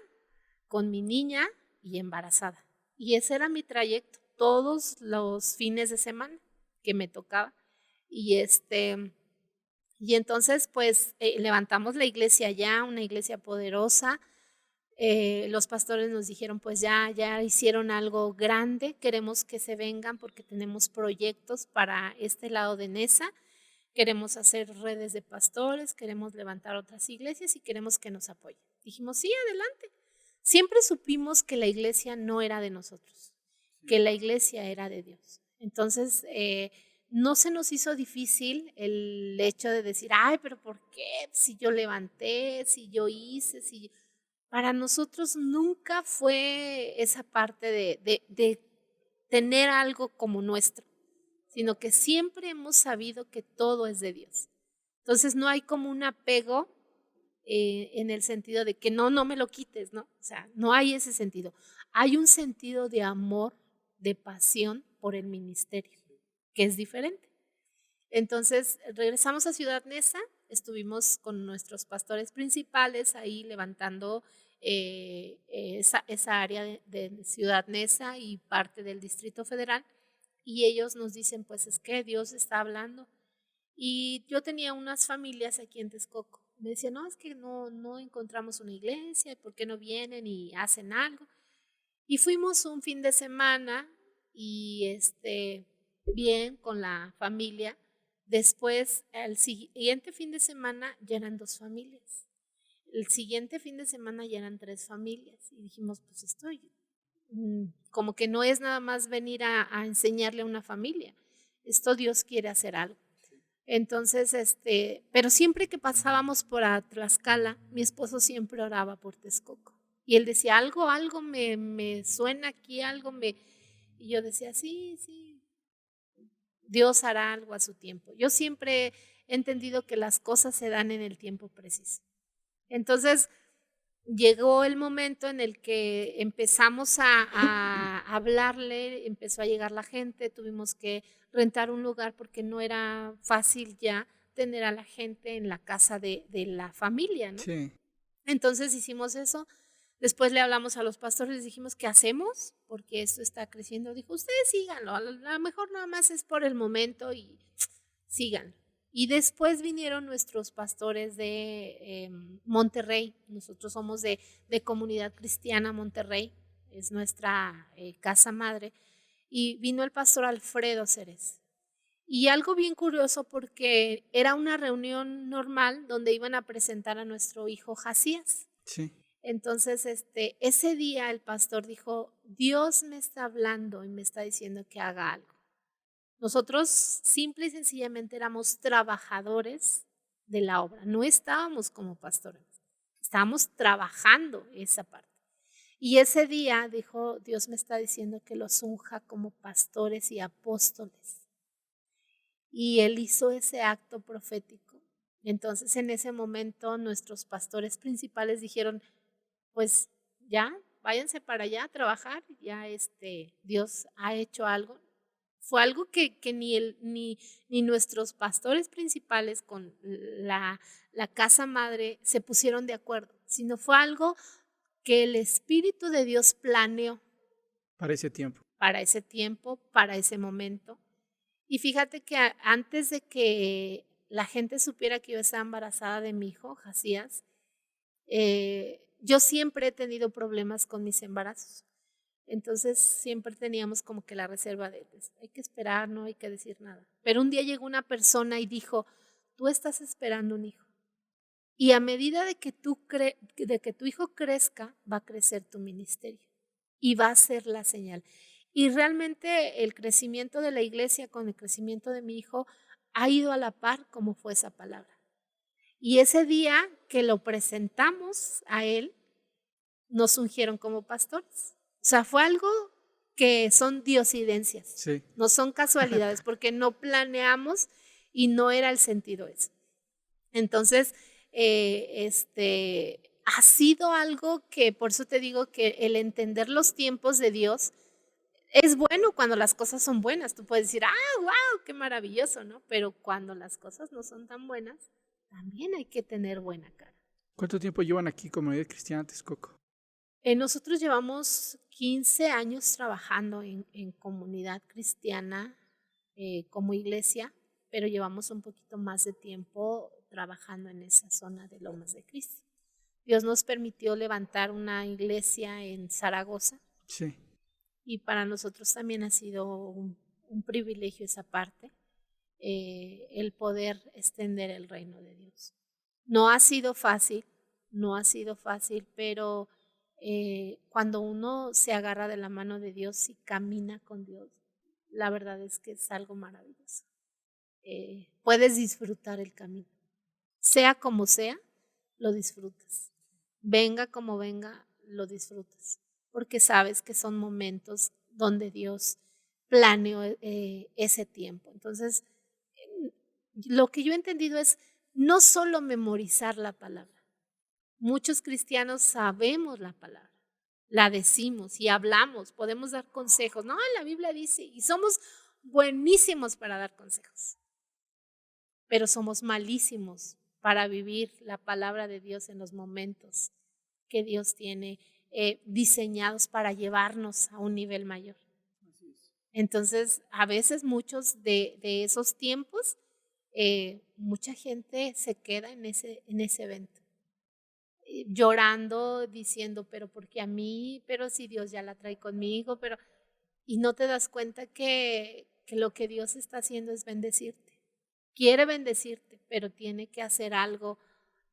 con mi niña y embarazada. Y ese era mi trayecto todos los fines de semana que me tocaba. Y entonces pues levantamos la iglesia ya, una iglesia poderosa. Los pastores nos dijeron pues ya hicieron algo grande, queremos que se vengan porque tenemos proyectos para este lado de Nesa, queremos hacer redes de pastores, queremos levantar otras iglesias y queremos que nos apoyen. Dijimos sí, adelante. Siempre supimos que la iglesia no era de nosotros, que la iglesia era de Dios. Entonces, no se nos hizo difícil el hecho de decir, ay, pero ¿por qué? Si yo levanté, si yo hice, si... Para nosotros nunca fue esa parte de tener algo como nuestro, sino que siempre hemos sabido que todo es de Dios. Entonces, no hay como un apego en el sentido de que no me lo quites, ¿no? O sea, no hay ese sentido. Hay un sentido de amor, de pasión por el ministerio, que es diferente. Entonces, regresamos a Ciudad Neza, estuvimos con nuestros pastores principales ahí levantando esa área de Ciudad Neza y parte del Distrito Federal, y ellos nos dicen, pues es que Dios está hablando. Y yo tenía unas familias aquí en Texcoco. Me decían, no, es que no encontramos una iglesia, ¿por qué no vienen y hacen algo? Y fuimos un fin de semana y bien con la familia, Después, el siguiente fin de semana ya eran 2 familias. El siguiente fin de semana ya eran 3 familias. Y dijimos, pues como que no es nada más venir a enseñarle a una familia. Esto Dios quiere hacer algo. Entonces, pero siempre que pasábamos por a Tlaxcala, mi esposo siempre oraba por Texcoco. Y él decía, algo me suena aquí, Y yo decía, sí, Dios hará algo a su tiempo. Yo siempre he entendido que las cosas se dan en el tiempo preciso. Entonces, llegó el momento en el que empezamos a hablarle, empezó a llegar la gente, tuvimos que rentar un lugar porque no era fácil ya tener a la gente en la casa de la familia, ¿no? Sí. Entonces hicimos eso. Después le hablamos a los pastores, les dijimos, ¿qué hacemos? Porque esto está creciendo. Dijo, ustedes síganlo, a lo mejor nada más es por el momento y síganlo. Y después vinieron nuestros pastores de Monterrey. Nosotros somos de Comunidad Cristiana Monterrey, es nuestra casa madre. Y vino el pastor Alfredo Ceres. Y algo bien curioso porque era una reunión normal donde iban a presentar a nuestro hijo Jacías. Sí. Entonces, ese día el pastor dijo, Dios me está hablando y me está diciendo que haga algo. Nosotros simple y sencillamente éramos trabajadores de la obra, no estábamos como pastores, estábamos trabajando esa parte. Y ese día dijo, Dios me está diciendo que los unja como pastores y apóstoles. Y él hizo ese acto profético. Entonces en ese momento nuestros pastores principales dijeron, pues ya, váyanse para allá a trabajar, ya Dios ha hecho algo. Fue algo que ni nuestros pastores principales con la casa madre se pusieron de acuerdo, sino fue algo que el Espíritu de Dios planeó. Para ese tiempo. Para ese tiempo, para ese momento. Y fíjate que antes de que la gente supiera que yo estaba embarazada de mi hijo, Jacías, yo siempre he tenido problemas con mis embarazos. Entonces siempre teníamos como que la reserva de, pues, hay que esperar, no hay que decir nada. Pero un día llegó una persona y dijo, tú estás esperando un hijo. Y a medida de que de que tu hijo crezca, va a crecer tu ministerio. Y va a ser la señal. Y realmente el crecimiento de la iglesia con el crecimiento de mi hijo ha ido a la par como fue esa palabra. Y ese día que lo presentamos a él, nos ungieron como pastores. O sea, fue algo que son diosidencias, Sí. no son casualidades, porque no planeamos y no era el sentido ese. Entonces, ha sido algo que, por eso te digo que el entender los tiempos de Dios es bueno cuando las cosas son buenas. Tú puedes decir, wow, qué maravilloso, ¿no? Pero cuando las cosas no son tan buenas, también hay que tener buena cara. ¿Cuánto tiempo llevan aquí Comunidad Cristiana Texcoco? Nosotros llevamos 15 años trabajando en comunidad cristiana como iglesia, pero llevamos un poquito más de tiempo trabajando en esa zona de Lomas de Cristo. Dios nos permitió levantar una iglesia en Zaragoza. Sí. Y para nosotros también ha sido un privilegio esa parte, el poder extender el reino de Dios. No ha sido fácil, pero cuando uno se agarra de la mano de Dios y camina con Dios, la verdad es que es algo maravilloso. Puedes disfrutar el camino. Sea como sea, lo disfrutas. Venga como venga, lo disfrutas. Porque sabes que son momentos donde Dios planeó ese tiempo. Entonces, lo que yo he entendido es no solo memorizar la palabra. Muchos cristianos sabemos la palabra, la decimos y hablamos, podemos dar consejos. No, la Biblia dice, y somos buenísimos para dar consejos, pero somos malísimos para vivir la palabra de Dios en los momentos que Dios tiene diseñados para llevarnos a un nivel mayor. Entonces, a veces muchos de esos tiempos, mucha gente se queda en ese evento, llorando, diciendo, pero ¿por qué a mí? Pero si Dios ya la trae conmigo, y no te das cuenta que lo que Dios está haciendo es bendecirte. quiere bendecirte, pero tiene que hacer algo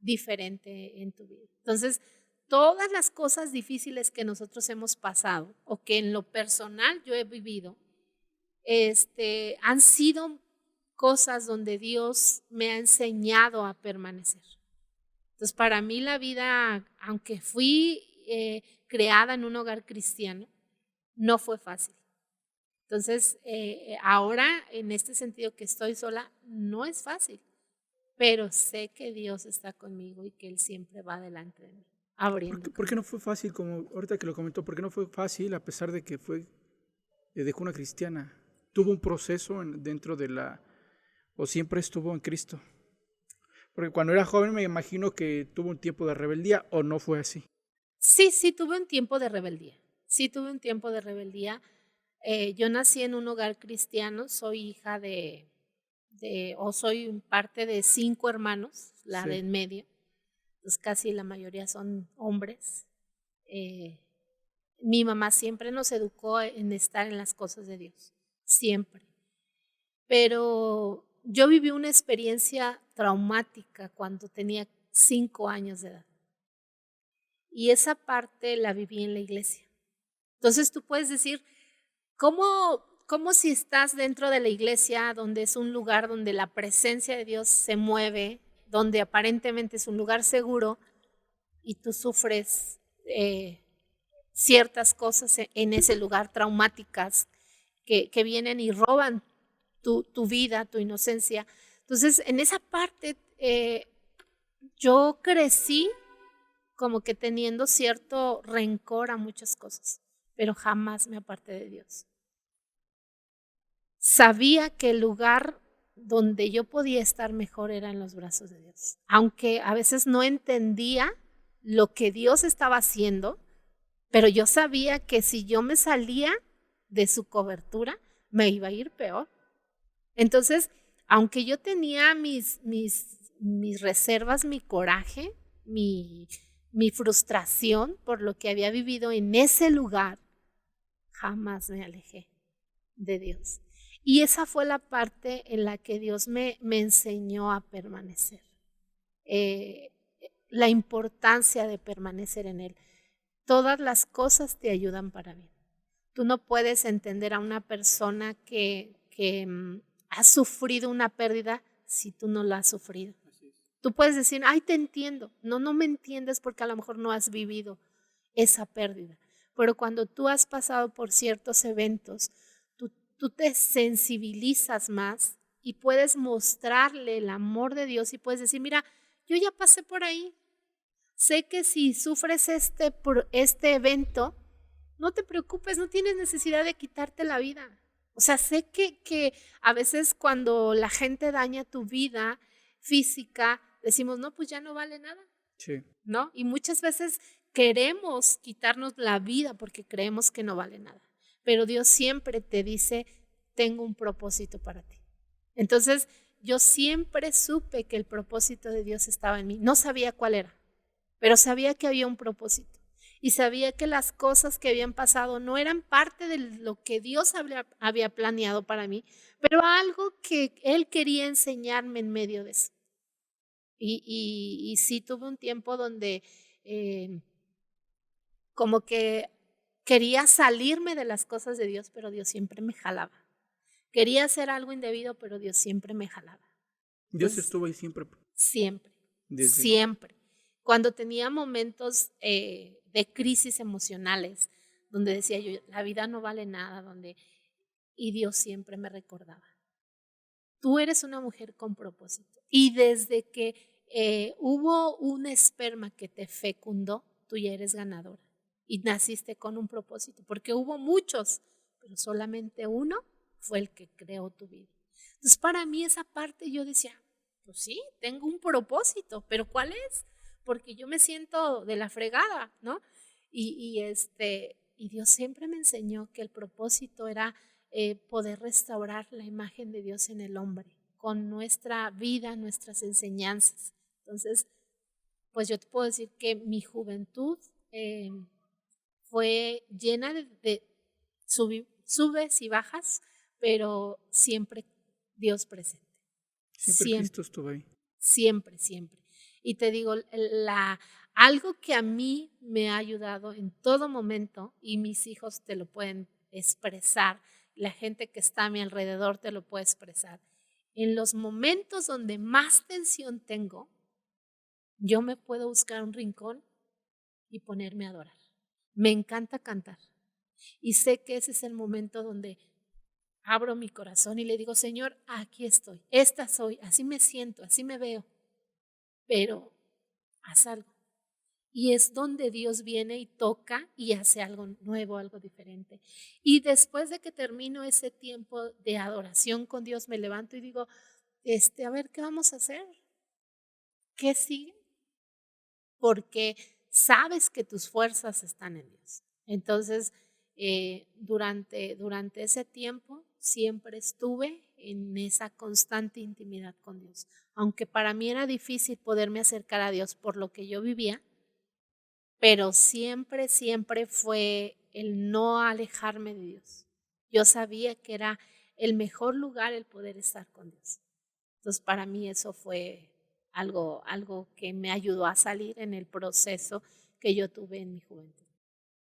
diferente en tu vida. Entonces, todas las cosas difíciles que nosotros hemos pasado o que en lo personal yo he vivido, han sido cosas donde Dios me ha enseñado a permanecer. Entonces, para mí la vida, aunque fui creada en un hogar cristiano, no fue fácil. Entonces, ahora en este sentido que estoy sola, no es fácil, pero sé que Dios está conmigo y que Él siempre va delante de mí, abriendo ¿Por qué no caminos. fue fácil, como ahorita que lo comentó, por qué no fue fácil a pesar de que fue de cuna cristiana? ¿Tuvo un proceso dentro de o siempre estuvo en Cristo? Porque cuando era joven me imagino que tuvo un tiempo de rebeldía, ¿o no fue así? Sí, tuve un tiempo de rebeldía. Sí, tuve un tiempo de rebeldía. Yo nací en un hogar cristiano, soy hija o soy parte de 5 hermanos, la de Sí. en medio. Pues casi la mayoría son hombres. Eh, Mi mamá siempre nos educó en estar en las cosas de Dios, siempre. Pero yo viví una experiencia traumática cuando tenía 5 años de edad. Y esa parte la viví en la iglesia. Entonces tú puedes decir, ¿cómo si estás dentro de la iglesia, donde es un lugar donde la presencia de Dios se mueve, donde aparentemente es un lugar seguro, y tú sufres ciertas cosas en ese lugar traumáticas que vienen y roban tu vida, tu inocencia? Entonces, en esa parte yo crecí como que teniendo cierto rencor a muchas cosas, pero jamás me aparté de Dios. Sabía que el lugar donde yo podía estar mejor era en los brazos de Dios, aunque a veces no entendía lo que Dios estaba haciendo, pero yo sabía que si yo me salía de su cobertura, me iba a ir peor. Entonces, aunque yo tenía mis reservas, mi coraje, mi frustración por lo que había vivido en ese lugar, jamás me alejé de Dios. Y esa fue la parte en la que Dios me enseñó a permanecer. Eh, la importancia de permanecer en Él. Todas las cosas te ayudan para bien. Tú no puedes entender a una persona que ha sufrido una pérdida si tú no la has sufrido. Tú puedes decir, ay, te entiendo. No me entiendes porque a lo mejor no has vivido esa pérdida. Pero cuando tú has pasado por ciertos eventos, tú te sensibilizas más y puedes mostrarle el amor de Dios y puedes decir, mira, yo ya pasé por ahí. Sé que si sufres este evento, no te preocupes, no tienes necesidad de quitarte la vida. O sea, sé que a veces cuando la gente daña tu vida física, decimos, no, pues ya no vale nada, Sí. ¿no? Y muchas veces queremos quitarnos la vida porque creemos que no vale nada. Pero Dios siempre te dice, tengo un propósito para ti. Entonces, yo siempre supe que el propósito de Dios estaba en mí. No sabía cuál era, pero sabía que había un propósito. Y sabía que las cosas que habían pasado no eran parte de lo que Dios había planeado para mí, pero algo que Él quería enseñarme en medio de eso. Y sí tuve un tiempo donde como que quería salirme de las cosas de Dios, pero Dios siempre me jalaba. Quería hacer algo indebido, pero Dios siempre me jalaba. Dios Entonces, estuvo ahí siempre, siempre, desde... siempre. Cuando tenía momentos de crisis emocionales, donde decía yo, la vida no vale nada, y Dios siempre me recordaba, tú eres una mujer con propósito. Y desde que hubo un esperma que te fecundó, tú ya eres ganadora. Y naciste con un propósito, porque hubo muchos, pero solamente uno fue el que creó tu vida. Entonces, para mí esa parte yo decía, pues sí, tengo un propósito, pero ¿cuál es? Porque yo me siento de la fregada, ¿no? Y Dios siempre me enseñó que el propósito era poder restaurar la imagen de Dios en el hombre, con nuestra vida, nuestras enseñanzas. Entonces, pues yo te puedo decir que mi juventud fue llena de subes y bajas, pero siempre Dios presente. Siempre siempre, Cristo estuvo ahí. siempre, siempre. Y te digo, algo que a mí me ha ayudado en todo momento, y mis hijos te lo pueden expresar, la gente que está a mi alrededor te lo puede expresar. En los momentos donde más tensión tengo, yo me puedo buscar un rincón y ponerme a adorar. Me encanta cantar. Y sé que ese es el momento donde abro mi corazón y le digo, Señor, aquí estoy, esta soy, así me siento, así me veo, pero haz algo. Y es donde Dios viene y toca y hace algo nuevo, algo diferente. Y después de que termino ese tiempo de adoración con Dios, me levanto y digo, a ver, ¿qué vamos a hacer? ¿Qué sigue? Porque sabes que tus fuerzas están en Dios. Entonces, durante ese tiempo siempre estuve en esa constante intimidad con Dios. Aunque para mí era difícil poderme acercar a Dios por lo que yo vivía, pero siempre, siempre fue el no alejarme de Dios. Yo sabía que era el mejor lugar el poder estar con Dios. Entonces, para mí eso fue algo que me ayudó a salir en el proceso que yo tuve en mi juventud.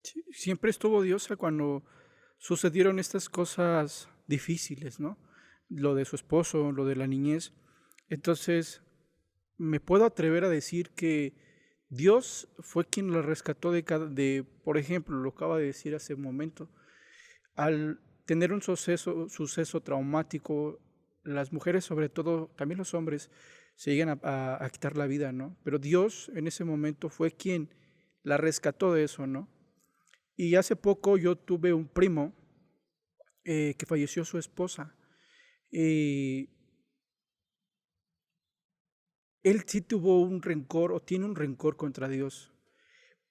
Sí, siempre estuvo Dios cuando sucedieron estas cosas difíciles, ¿no? Lo de su esposo, lo de la niñez. Entonces, me puedo atrever a decir que Dios fue quien la rescató por ejemplo, lo acaba de decir hace un momento, al tener un suceso traumático, las mujeres, sobre todo, también los hombres, se llegan a quitar la vida, ¿no? Pero Dios en ese momento fue quien la rescató de eso, ¿no? Y hace poco yo tuve un primo que falleció su esposa. Y él sí tuvo un rencor o tiene un rencor contra Dios.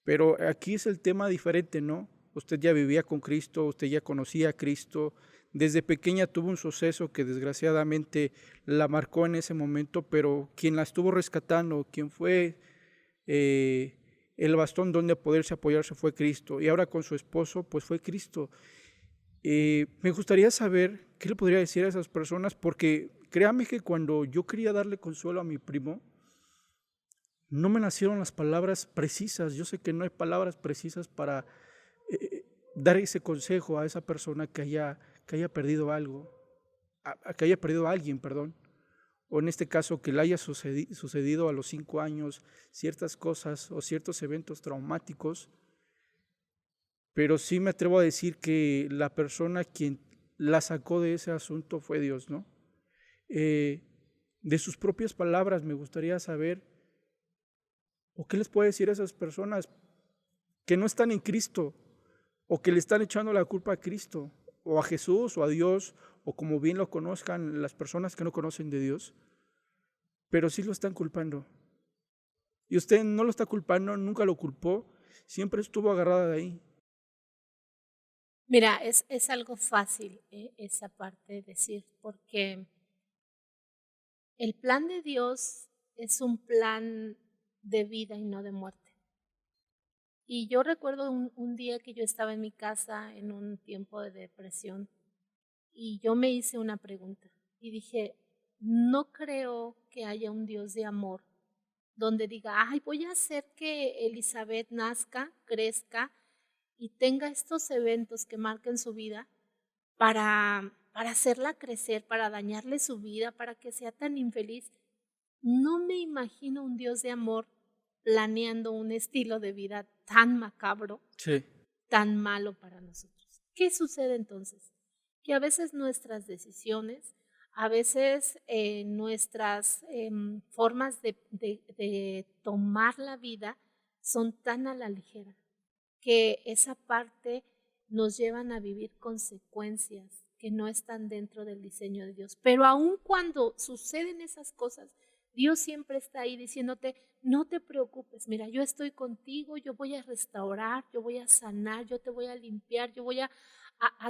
Pero aquí es el tema diferente, ¿no? Usted ya vivía con Cristo, usted ya conocía a Cristo. Desde pequeña tuvo un suceso que desgraciadamente la marcó en ese momento, pero quien la estuvo rescatando, quien fue el bastón donde poderse apoyarse fue Cristo. Y ahora con su esposo, pues fue Cristo. Me gustaría saber qué le podría decir a esas personas, porque créame que cuando yo quería darle consuelo a mi primo, no me nacieron las palabras precisas. Yo sé que no hay palabras precisas para dar ese consejo a esa persona que haya perdido algo, que haya perdido a alguien, perdón. O en este caso, que le haya sucedido a los 5 años ciertas cosas o ciertos eventos traumáticos. Pero sí me atrevo a decir que la persona quien la sacó de ese asunto fue Dios, ¿no? Eh, de sus propias palabras me gustaría saber, ¿o qué les puede decir a esas personas que no están en Cristo, o que le están echando la culpa a Cristo, o a Jesús, o a Dios, o como bien lo conozcan las personas que no conocen de Dios, pero sí lo están culpando? Y usted no lo está culpando, nunca lo culpó, siempre estuvo agarrada de ahí. Mira, es algo fácil esa parte de decir, porque el plan de Dios es un plan de vida y no de muerte. Y yo recuerdo un día que yo estaba en mi casa en un tiempo de depresión y yo me hice una pregunta y dije, no creo que haya un Dios de amor donde diga, ay, voy a hacer que Elizabeth nazca, crezca y tenga estos eventos que marquen su vida para hacerla crecer, para dañarle su vida, para que sea tan infeliz. No me imagino un Dios de amor planeando un estilo de vida tan macabro, Sí. tan malo para nosotros. ¿Qué sucede entonces? Que a veces nuestras decisiones, a veces nuestras formas de tomar la vida son tan a la ligera que esa parte nos llevan a vivir consecuencias que no están dentro del diseño de Dios. Pero aun cuando suceden esas cosas, Dios siempre está ahí diciéndote, no te preocupes, mira, yo estoy contigo, yo voy a restaurar, yo voy a sanar, yo te voy a limpiar, yo voy a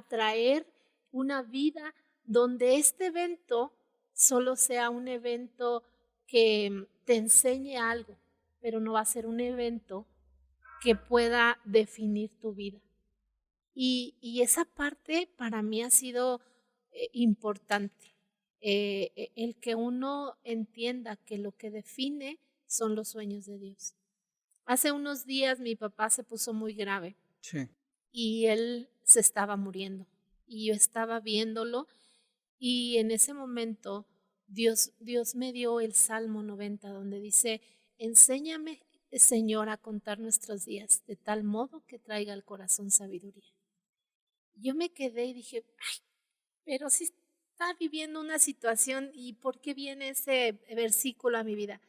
traer una vida donde este evento solo sea un evento que te enseñe algo, pero no va a ser un evento que pueda definir tu vida. Y esa parte para mí ha sido importante. el que uno entienda que lo que define son los sueños de Dios. Hace unos días mi papá se puso muy grave Sí. y él se estaba muriendo y yo estaba viéndolo y en ese momento Dios me dio el Salmo 90 donde dice, enséñame, Señor, a contar nuestros días de tal modo que traiga al corazón sabiduría. Yo me quedé y dije, ay, pero si está viviendo una situación y ¿por qué viene ese versículo a mi vida?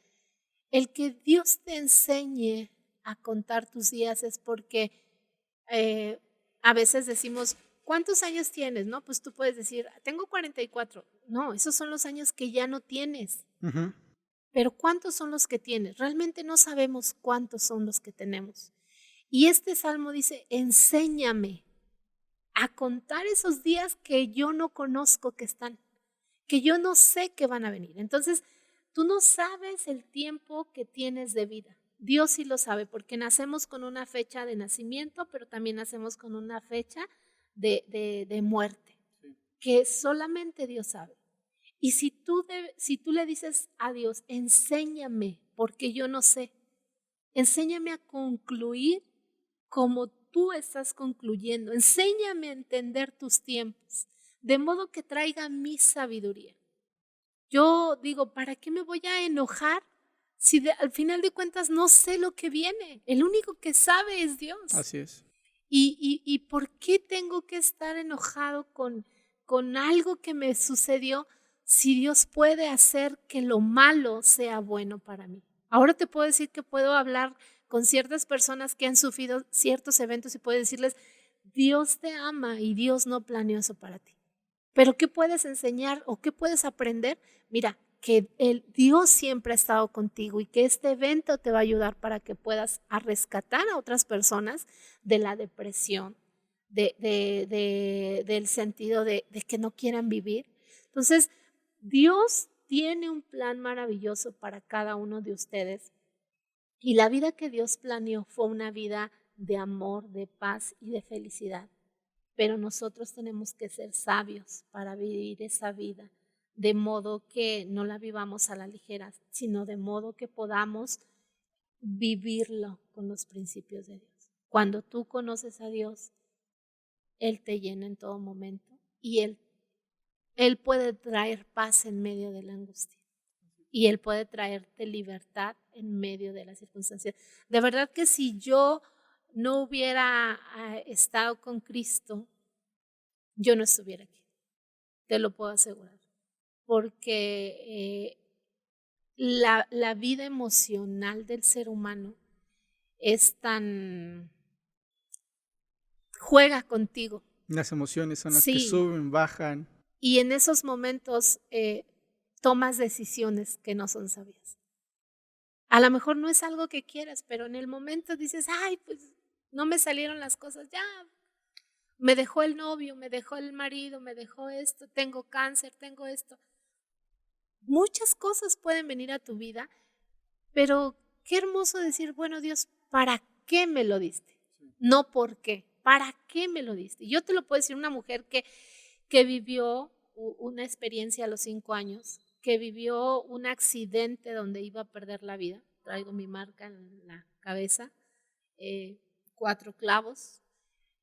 El que Dios te enseñe a contar tus días es porque eh, a veces decimos, ¿cuántos años tienes? No, pues tú puedes decir, tengo 44. No, esos son los años que ya no tienes. Ujú. Pero ¿cuántos son los que tienes? Realmente no sabemos cuántos son los que tenemos. Y este salmo dice, enséñame a contar esos días que yo no conozco que están, que yo no sé que van a venir. Entonces, tú no sabes el tiempo que tienes de vida. Dios sí lo sabe, porque nacemos con una fecha de nacimiento, pero también nacemos con una fecha de muerte, que solamente Dios sabe. Y si tú le dices a Dios, enséñame, porque yo no sé, enséñame a concluir como tú estás concluyendo, enséñame a entender tus tiempos, de modo que traiga mi sabiduría. Yo digo, ¿para qué me voy a enojar si al final de cuentas no sé lo que viene? El único que sabe es Dios. Así es. ¿Y por qué tengo que estar enojado con algo que me sucedió si Dios puede hacer que lo malo sea bueno para mí? Ahora te puedo decir que puedo hablar con ciertas personas que han sufrido ciertos eventos y puedo decirles, Dios te ama y Dios no planeó eso para ti. Pero ¿qué puedes enseñar o qué puedes aprender? Mira, que el Dios siempre ha estado contigo y que este evento te va a ayudar para que puedas a rescatar a otras personas de la depresión, del sentido de que no quieran vivir. Entonces, Dios tiene un plan maravilloso para cada uno de ustedes y la vida que Dios planeó fue una vida de amor, de paz y de felicidad. Pero nosotros tenemos que ser sabios para vivir esa vida, de modo que no la vivamos a la ligera, sino de modo que podamos vivirlo con los principios de Dios. Cuando tú conoces a Dios, Él te llena en todo momento y Él puede traer paz en medio de la angustia y Él puede traerte libertad en medio de las circunstancias. De verdad que si yo no hubiera estado con Cristo, yo no estuviera aquí, te lo puedo asegurar, porque la vida emocional del ser humano es tan, juega contigo, Las emociones son las que sí, suben, bajan. y en esos momentos tomas decisiones que no son sabias. A lo mejor no es algo que quieras, pero en el momento dices, ay, pues no me salieron las cosas, ya, me dejó el novio, me dejó el marido, me dejó esto, tengo cáncer, tengo esto. Muchas cosas pueden venir a tu vida, pero qué hermoso decir, bueno, Dios, ¿para qué me lo diste? No por qué, ¿para qué me lo diste? Yo te lo puedo decir, una mujer que vivió una experiencia a los 5 años, que vivió un accidente donde iba a perder la vida, traigo mi marca en la cabeza, 4 clavos,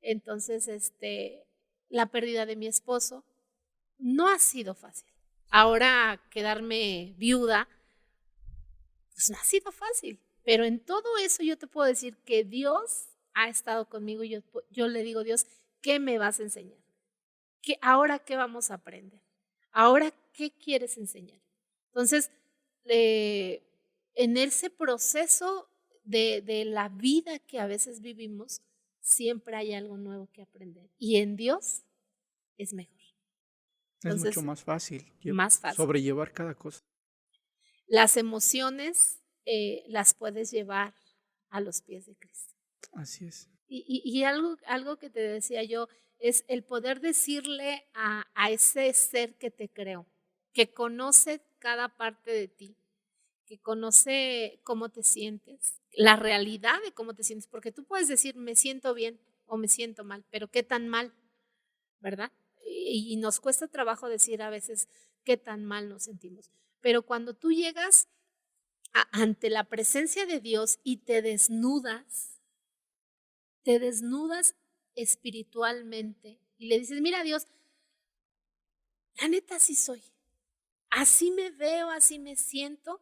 entonces la pérdida de mi esposo no ha sido fácil. Ahora quedarme viuda, pues no ha sido fácil, pero en todo eso yo te puedo decir que Dios ha estado conmigo y yo le digo, Dios, ¿qué me vas a enseñar? ¿Ahora qué vamos a aprender? ¿Ahora qué quieres enseñar? Entonces, en ese proceso de la vida que a veces vivimos, siempre hay algo nuevo que aprender. Y en Dios es mejor. Es mucho Entonces, más fácil más fácil. sobrellevar cada cosa. Las emociones las puedes llevar a los pies de Cristo. Así es. Y algo que te decía yo es el poder decirle a ese ser que te creó, que conoce cada parte de ti, que conoce cómo te sientes, la realidad de cómo te sientes, porque tú puedes decir me siento bien o me siento mal, pero qué tan mal, ¿verdad? y nos cuesta trabajo decir a veces qué tan mal nos sentimos. Pero cuando tú llegas ante la presencia de Dios y te desnudas espiritualmente y le dices, mira Dios, la neta así soy, así me veo, así me siento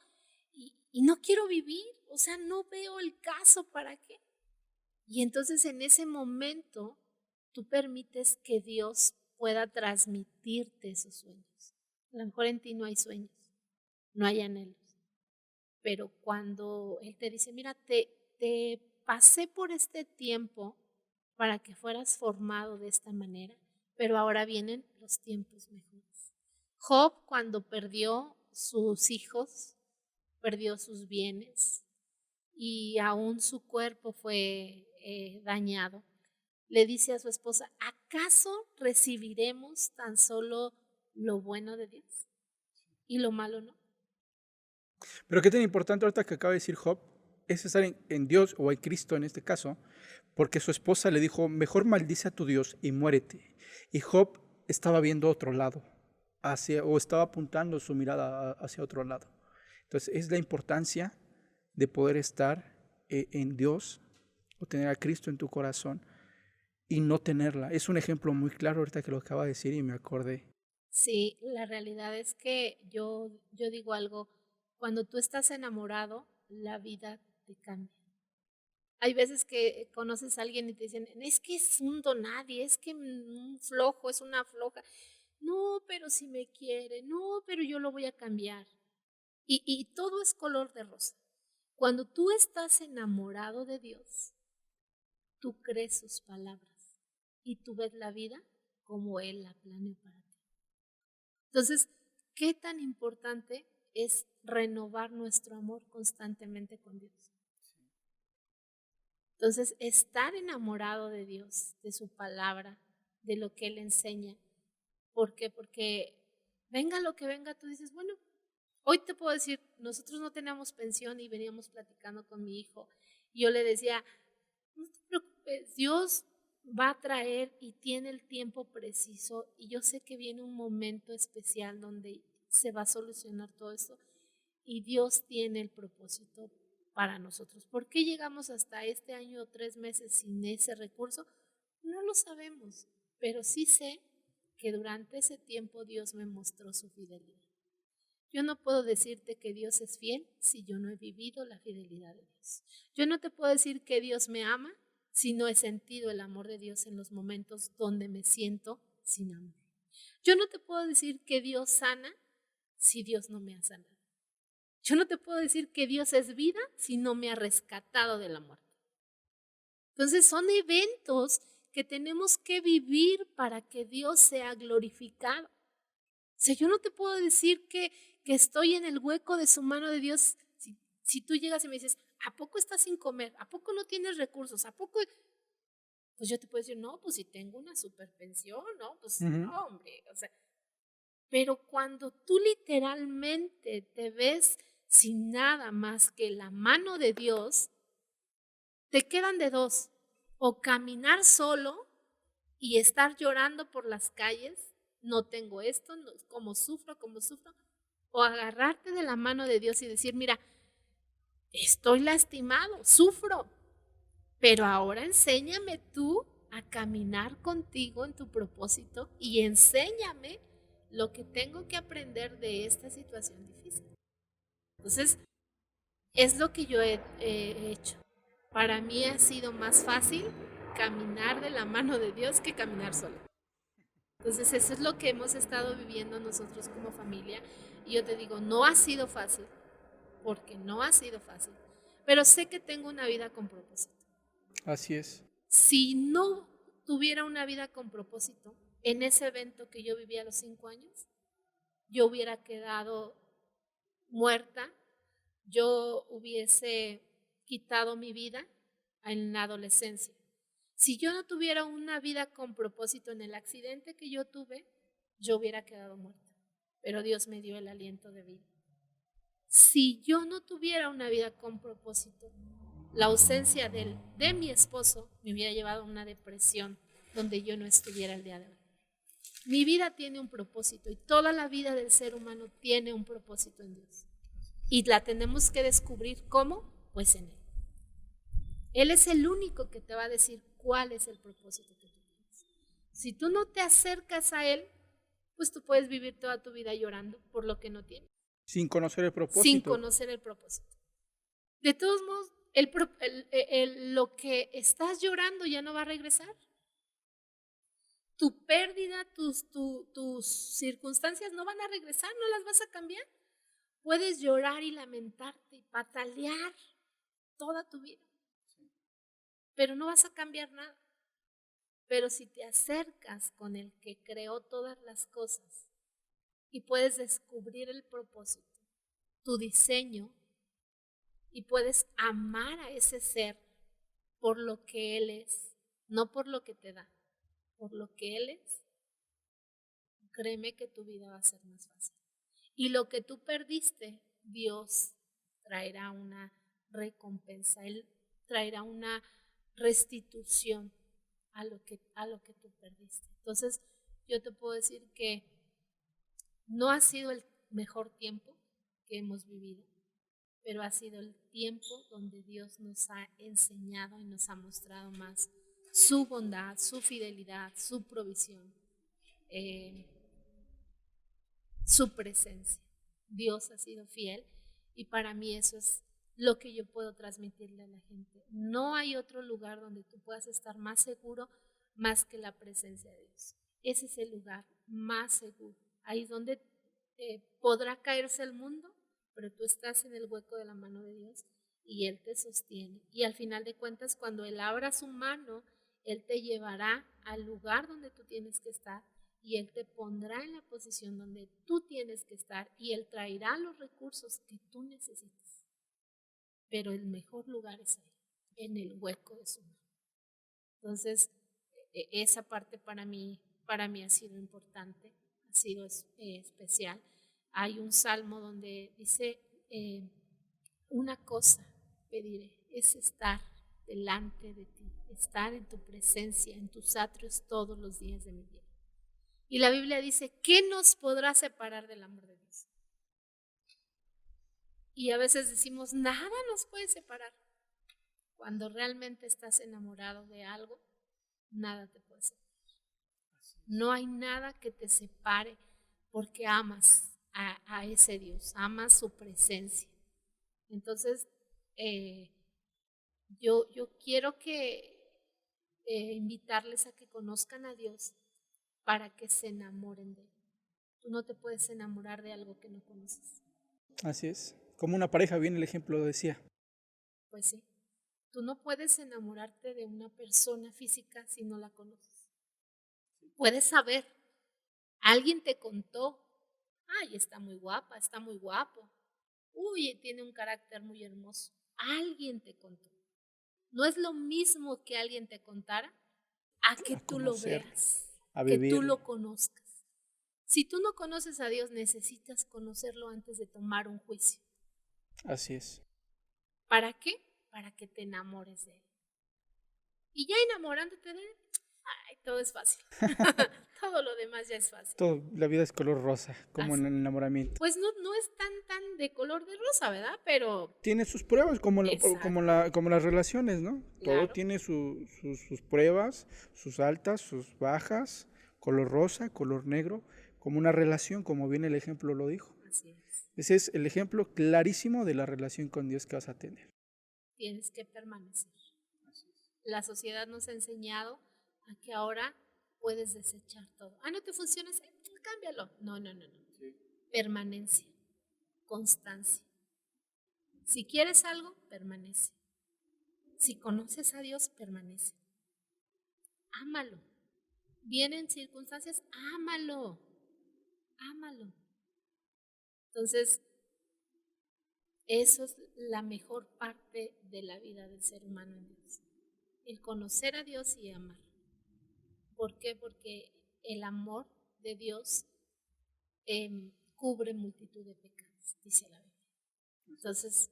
y no quiero vivir, o sea, no veo el caso para qué. Y entonces en ese momento tú permites que Dios pueda transmitirte esos sueños. A lo mejor en ti no hay sueños, no hay anhelos, pero cuando Él te dice, mira, te pasé por este tiempo para que fueras formado de esta manera, pero ahora vienen los tiempos mejores. Job, cuando perdió sus hijos, perdió sus bienes y aún su cuerpo fue dañado, le dice a su esposa, ¿acaso recibiremos tan solo lo bueno de Dios y lo malo no? Pero qué tan importante ahorita que acaba de decir Job es estar en Dios o en Cristo en este caso, porque su esposa le dijo, mejor maldice a tu Dios y muérete. Y Job estaba viendo otro lado, o estaba apuntando su mirada hacia otro lado. Entonces es la importancia de poder estar en Dios o tener a Cristo en tu corazón y no tenerla. Es un ejemplo muy claro ahorita que lo acaba de decir y me acordé. Sí, la realidad es que yo digo algo, cuando tú estás enamorado, la vida te cambia. Hay veces que conoces a alguien y te dicen, es que es un donadie, es que un flojo, es una floja. No, pero si me quiere, no, pero yo lo voy a cambiar. Y todo es color de rosa. Cuando tú estás enamorado de Dios, tú crees sus palabras y tú ves la vida como Él la planeó para ti. Entonces, ¿qué tan importante es renovar nuestro amor constantemente con Dios? Entonces, estar enamorado de Dios, de su palabra, de lo que Él enseña. ¿Por qué? Porque venga lo que venga, tú dices, bueno, hoy te puedo decir, nosotros no teníamos pensión y veníamos platicando con mi hijo. Y yo le decía, no te preocupes, Dios va a traer y tiene el tiempo preciso y yo sé que viene un momento especial donde se va a solucionar todo esto y Dios tiene el propósito para nosotros. ¿Por qué llegamos hasta este año o 3 meses sin ese recurso? No lo sabemos, pero sí sé que durante ese tiempo Dios me mostró su fidelidad. Yo no puedo decirte que Dios es fiel si yo no he vivido la fidelidad de Dios. Yo no te puedo decir que Dios me ama si no he sentido el amor de Dios en los momentos donde me siento sin amor. Yo no te puedo decir que Dios sana si Dios no me ha sanado. Yo no te puedo decir que Dios es vida si no me ha rescatado de la muerte. Entonces son eventos que tenemos que vivir para que Dios sea glorificado. O sea, yo no te puedo decir que estoy en el hueco de su mano de Dios si tú llegas y me dices, ¿a poco estás sin comer? ¿A poco no tienes recursos? ¿A poco? Pues yo te puedo decir, no, pues si tengo una superpensión, ¿no? Pues no, hombre. O sea, pero cuando tú literalmente te ves sin nada más que la mano de Dios, te quedan de dos, o caminar solo y estar llorando por las calles, no tengo esto, no, como sufro, o agarrarte de la mano de Dios y decir, mira, estoy lastimado, sufro, pero ahora enséñame tú a caminar contigo en tu propósito y enséñame lo que tengo que aprender de esta situación difícil. Entonces, es lo que yo he hecho. Para mí ha sido más fácil caminar de la mano de Dios que caminar sola. Entonces, eso es lo que hemos estado viviendo nosotros como familia. Y yo te digo, no ha sido fácil, porque no ha sido fácil, pero sé que tengo una vida con propósito. Así es. Si no tuviera una vida con propósito, en ese evento que yo viví a los 5 años, yo hubiera quedado muerta, yo hubiese quitado mi vida en la adolescencia. Si yo no tuviera una vida con propósito en el accidente que yo tuve, yo hubiera quedado muerta, pero Dios me dio el aliento de vida. Si yo no tuviera una vida con propósito, la ausencia de mi esposo me hubiera llevado a una depresión donde yo no estuviera el día de hoy. Mi vida tiene un propósito y toda la vida del ser humano tiene un propósito en Dios. Y la tenemos que descubrir ¿cómo? Pues en Él. Él es el único que te va a decir cuál es el propósito que tú tienes. Si tú no te acercas a Él, pues tú puedes vivir toda tu vida llorando por lo que no tienes. Sin conocer el propósito. Sin conocer el propósito. De todos modos, lo que estás llorando ya no va a regresar. Tu pérdida, tus circunstancias no van a regresar, no las vas a cambiar. Puedes llorar y lamentarte y patalear toda tu vida, pero no vas a cambiar nada. Pero si te acercas con el que creó todas las cosas y puedes descubrir el propósito, tu diseño, y puedes amar a ese ser por lo que Él es, no por lo que te da, por lo que Él es, créeme que tu vida va a ser más fácil. Y lo que tú perdiste, Dios traerá una recompensa, Él traerá una restitución a lo que tú perdiste. Entonces, yo te puedo decir que no ha sido el mejor tiempo que hemos vivido, pero ha sido el tiempo donde Dios nos ha enseñado y nos ha mostrado más su bondad, su fidelidad, su provisión, su presencia. Dios ha sido fiel y para mí eso es lo que yo puedo transmitirle a la gente. No hay otro lugar donde tú puedas estar más seguro más que la presencia de Dios. Ese es el lugar más seguro. Ahí es donde podrá caerse el mundo, pero tú estás en el hueco de la mano de Dios y Él te sostiene. Y al final de cuentas, cuando Él abra su mano, Él te llevará al lugar donde tú tienes que estar y Él te pondrá en la posición donde tú tienes que estar y Él traerá los recursos que tú necesitas. Pero el mejor lugar es ahí, en el hueco de su mano. Entonces, esa parte para mí ha sido importante, ha sido especial. Hay un salmo donde dice, una cosa pediré, es estar delante de ti, estar en tu presencia, en tus atrios todos los días de mi vida. Y la Biblia dice, ¿qué nos podrá separar del amor de Dios? Y a veces decimos, nada nos puede separar. Cuando realmente estás enamorado de algo, nada te puede separar. No hay nada que te separe porque amas a ese Dios, amas su presencia. Entonces, yo quiero invitarles a que conozcan a Dios para que se enamoren de Él. Tú no te puedes enamorar de algo que no conoces. Así es. Como una pareja, bien el ejemplo lo decía. Pues sí. Tú no puedes enamorarte de una persona física si no la conoces. Puedes saber. Alguien te contó. Ay, está muy guapa, está muy guapo. Uy, tiene un carácter muy hermoso. Alguien te contó. No es lo mismo que alguien te contara a que A tú lo conocer, veas, a que tú vivir. lo conozcas. Si tú no conoces a Dios, necesitas conocerlo antes de tomar un juicio. Así es. ¿Para qué? Para que te enamores de Él. Y ya enamorándote de Él, ay, todo es fácil. Todo lo demás ya es fácil. Todo, la vida es color rosa, como Así. en el enamoramiento. Pues no es tan de color de rosa, ¿verdad? Pero Tiene sus pruebas, como las relaciones, ¿no? Todo claro, tiene sus pruebas, sus altas, sus bajas, color rosa, color negro, como una relación, como bien el ejemplo lo dijo. así es. Ese es el ejemplo clarísimo de la relación con Dios que vas a tener. Tienes que permanecer. La sociedad nos ha enseñado a que ahora puedes desechar todo. Ah, no te funciona, cámbialo. No. Sí. Permanencia, constancia. Si quieres algo, permanece. Si conoces a Dios, permanece. Ámalo. Vienen circunstancias, ámalo. Ámalo. Entonces, eso es la mejor parte de la vida del ser humano en Dios. El conocer a Dios y amar. ¿Por qué? Porque el amor de Dios cubre multitud de pecados, dice la Biblia. Entonces,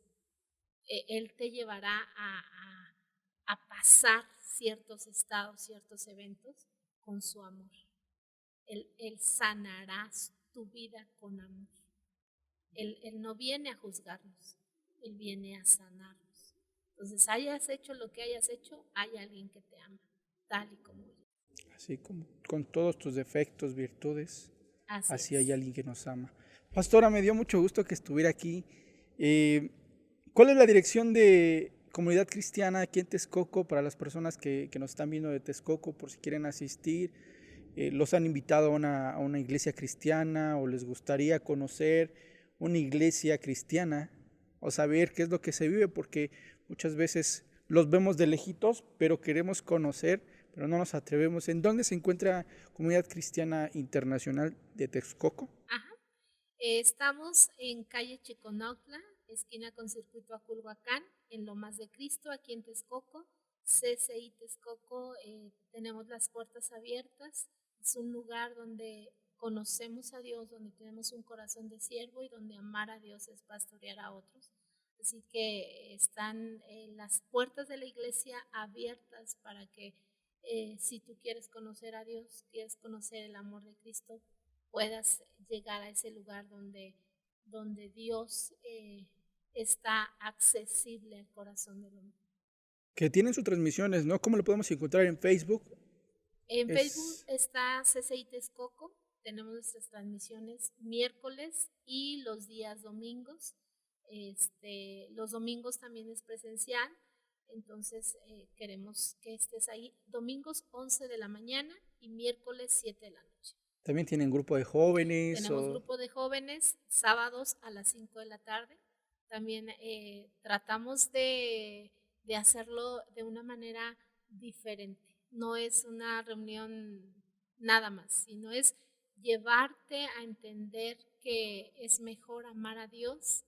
Él te llevará a pasar ciertos estados, ciertos eventos con su amor. Él sanará tu vida con amor. Él no viene a juzgarnos, Él viene a sanarnos. Entonces, hayas hecho lo que hayas hecho, hay alguien que te ama, tal y como eres. Así como con todos tus defectos, virtudes, Así así hay es. alguien que nos ama. Pastora, me dio mucho gusto que estuviera aquí. Eh, ¿Cuál es la dirección de Comunidad Cristiana aquí en Texcoco para las personas que nos están viendo de Texcoco por si quieren asistir? ¿Los han invitado a una iglesia cristiana o les gustaría conocer una iglesia cristiana o saber qué es lo que se vive? Porque muchas veces los vemos de lejitos, pero queremos conocer, pero no nos atrevemos. ¿En dónde se encuentra Comunidad Cristiana Internacional de Texcoco? Ajá. Estamos en calle Chiconautla, esquina con circuito a Culhuacán, en Lomas de Cristo, aquí en Texcoco. CCI Texcoco, tenemos las puertas abiertas. Es un lugar donde conocemos a Dios, donde tenemos un corazón de siervo y donde amar a Dios es pastorear a otros. Así que están las puertas de la iglesia abiertas para que si tú quieres conocer a Dios, quieres conocer el amor de Cristo, puedas llegar a ese lugar donde Dios está accesible al corazón del hombre. Que tienen sus transmisiones, ¿no? ¿Cómo lo podemos encontrar en Facebook? En Facebook Es está CCI Texcoco, tenemos nuestras transmisiones miércoles y los días domingos. Los domingos también es presencial, entonces queremos que estés ahí. Domingos 11 de la mañana y miércoles 7 de la noche. también tienen grupo de jóvenes Tenemos o grupo de jóvenes sábados a las 5 de la tarde. También tratamos de hacerlo de una manera diferente. No es una reunión nada más, sino es llevarte a entender que es mejor amar a Dios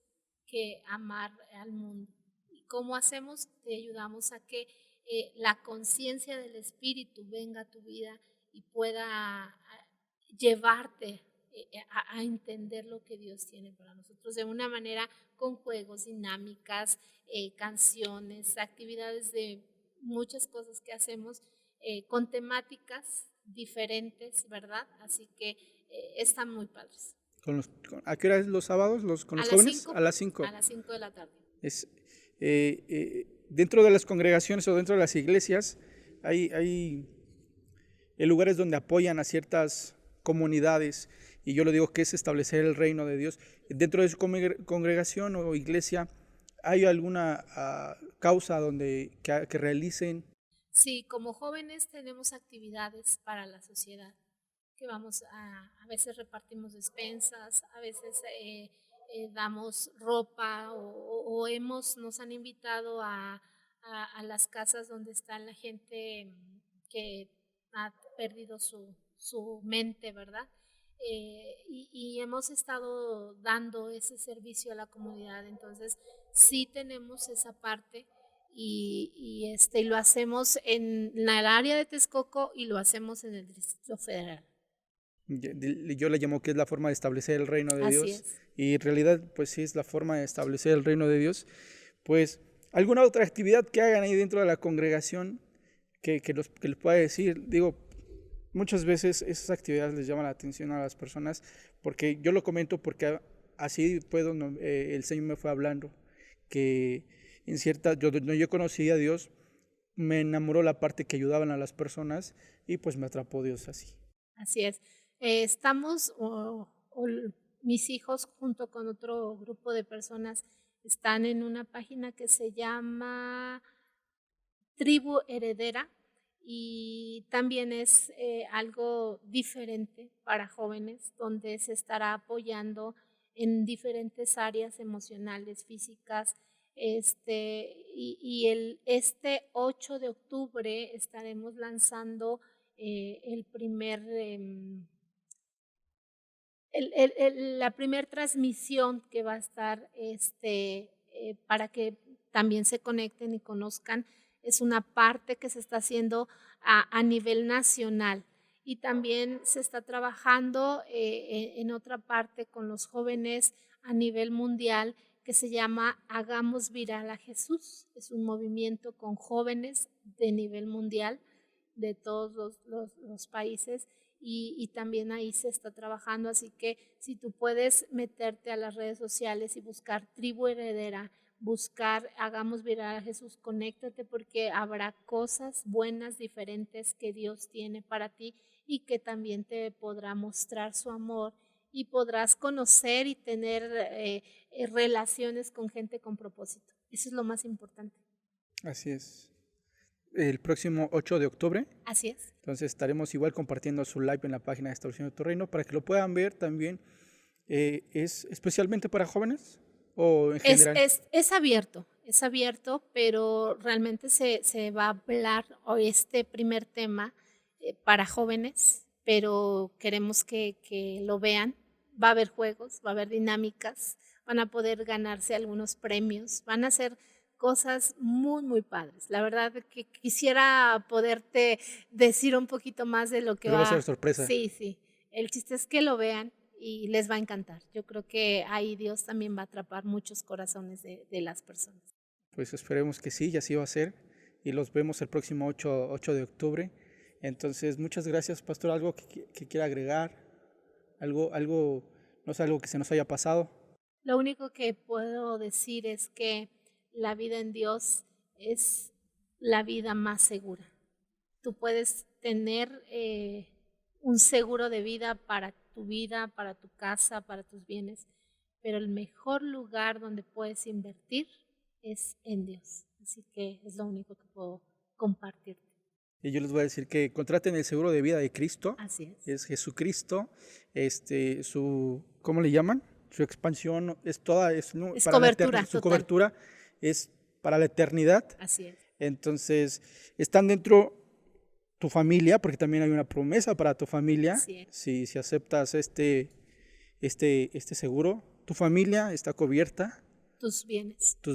que amar al mundo. ¿Y cómo hacemos? Te ayudamos a que la conciencia del Espíritu venga a tu vida y pueda llevarte a entender lo que Dios tiene para nosotros de una manera con juegos, dinámicas, canciones, actividades de muchas cosas que hacemos con temáticas diferentes, ¿verdad? Así que están muy padres. ¿A qué hora es los sábados con A los las jóvenes? 5, A las 5. a las 5 de la tarde. Es, dentro de las congregaciones o dentro de las iglesias hay lugares donde apoyan a ciertas comunidades y yo lo digo que es establecer el reino de Dios. Dentro de su congregación o iglesia, ¿hay alguna causa que realicen? Sí, como jóvenes tenemos actividades para la sociedad, que vamos a veces repartimos despensas, a veces damos ropa nos han invitado a las casas donde está la gente que ha perdido su mente, ¿verdad? Y hemos estado dando ese servicio a la comunidad, entonces sí tenemos esa parte y lo hacemos en el área de Texcoco y lo hacemos en el Distrito Federal. Yo le llamo que es la forma de establecer el reino de Así Dios es. y en realidad pues sí es la forma de establecer el reino de Dios. Pues alguna otra actividad que hagan ahí dentro de la congregación que les pueda decir, digo, muchas veces esas actividades les llaman la atención a las personas porque yo lo comento porque así fue donde el Señor me fue hablando, que en cierta, yo conocí a Dios, me enamoró la parte que ayudaban a las personas y pues me atrapó Dios así. Así es. Estamos, mis hijos junto con otro grupo de personas están en una página que se llama Tribu Heredera y también es algo diferente para jóvenes donde se estará apoyando en diferentes áreas emocionales, físicas. Este 8 de octubre estaremos lanzando la primer transmisión que va a estar para que también se conecten y conozcan. Es una parte que se está haciendo a nivel nacional y también se está trabajando en otra parte con los jóvenes a nivel mundial que se llama Hagamos Viral a Jesús. Es un movimiento con jóvenes de nivel mundial de todos los países y también ahí se está trabajando, así que si tú puedes meterte a las redes sociales y buscar Tribu Heredera, buscar Hagamos Viral a Jesús, conéctate porque habrá cosas buenas, diferentes que Dios tiene para ti y que también te podrá mostrar su amor y podrás conocer y tener relaciones con gente con propósito. Eso es lo más importante. Así es. El próximo 8 de octubre. Así es. Entonces estaremos igual compartiendo su live en la página de Estableciendo tu Reino para que lo puedan ver también. ¿Es especialmente para jóvenes o en general? Es abierto, pero realmente se va a hablar hoy este primer tema para jóvenes, pero queremos que lo vean. Va a haber juegos, va a haber dinámicas, van a poder ganarse algunos premios, van a ser cosas muy, muy padres. La verdad que quisiera poderte decir un poquito más de lo que Pero va a ser sorpresa. Sí. El chiste es que lo vean y les va a encantar. Yo creo que ahí Dios también va a atrapar muchos corazones de las personas. Pues esperemos que sí, y así va a ser. Y los vemos el próximo 8 de octubre. Entonces, muchas gracias, pastor. ¿Algo que quiera agregar? ¿Algo, no sé, algo que se nos haya pasado? Lo único que puedo decir es que la vida en Dios es la vida más segura. Tú puedes tener un seguro de vida, para tu casa, para tus bienes, pero el mejor lugar donde puedes invertir es en Dios. Así que es lo único que puedo compartirte. Y yo les voy a decir que contraten el seguro de vida de Cristo. Así es. Es Jesucristo. ¿Cómo le llaman? Su expansión es toda, Es para cobertura. Su cobertura es para la eternidad. Así es. Entonces, están dentro tu familia, porque también hay una promesa para tu familia. Si aceptas este seguro, tu familia está cubierta. Tus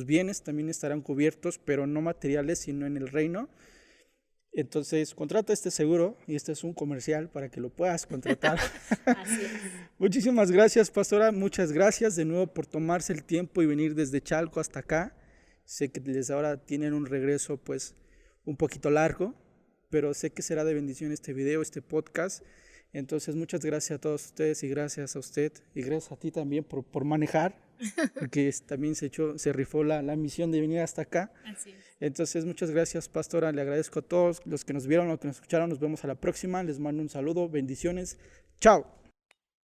bienes también estarán cubiertos, pero no materiales, sino en el reino. Entonces, contrata este seguro, y este es un comercial para que lo puedas contratar. Así es. Muchísimas gracias, pastora. Muchas gracias de nuevo por tomarse el tiempo y venir desde Chalco hasta acá. Sé que desde ahora tienen un regreso pues un poquito largo, pero sé que será de bendición este video, este podcast. Entonces, muchas gracias a todos ustedes y gracias a usted y gracias a ti también por manejar, porque también se rifó la misión de venir hasta acá. Así es. Entonces, muchas gracias, pastora. Le agradezco a todos los que nos vieron, los que nos escucharon. Nos vemos a la próxima. Les mando un saludo, bendiciones. Chao.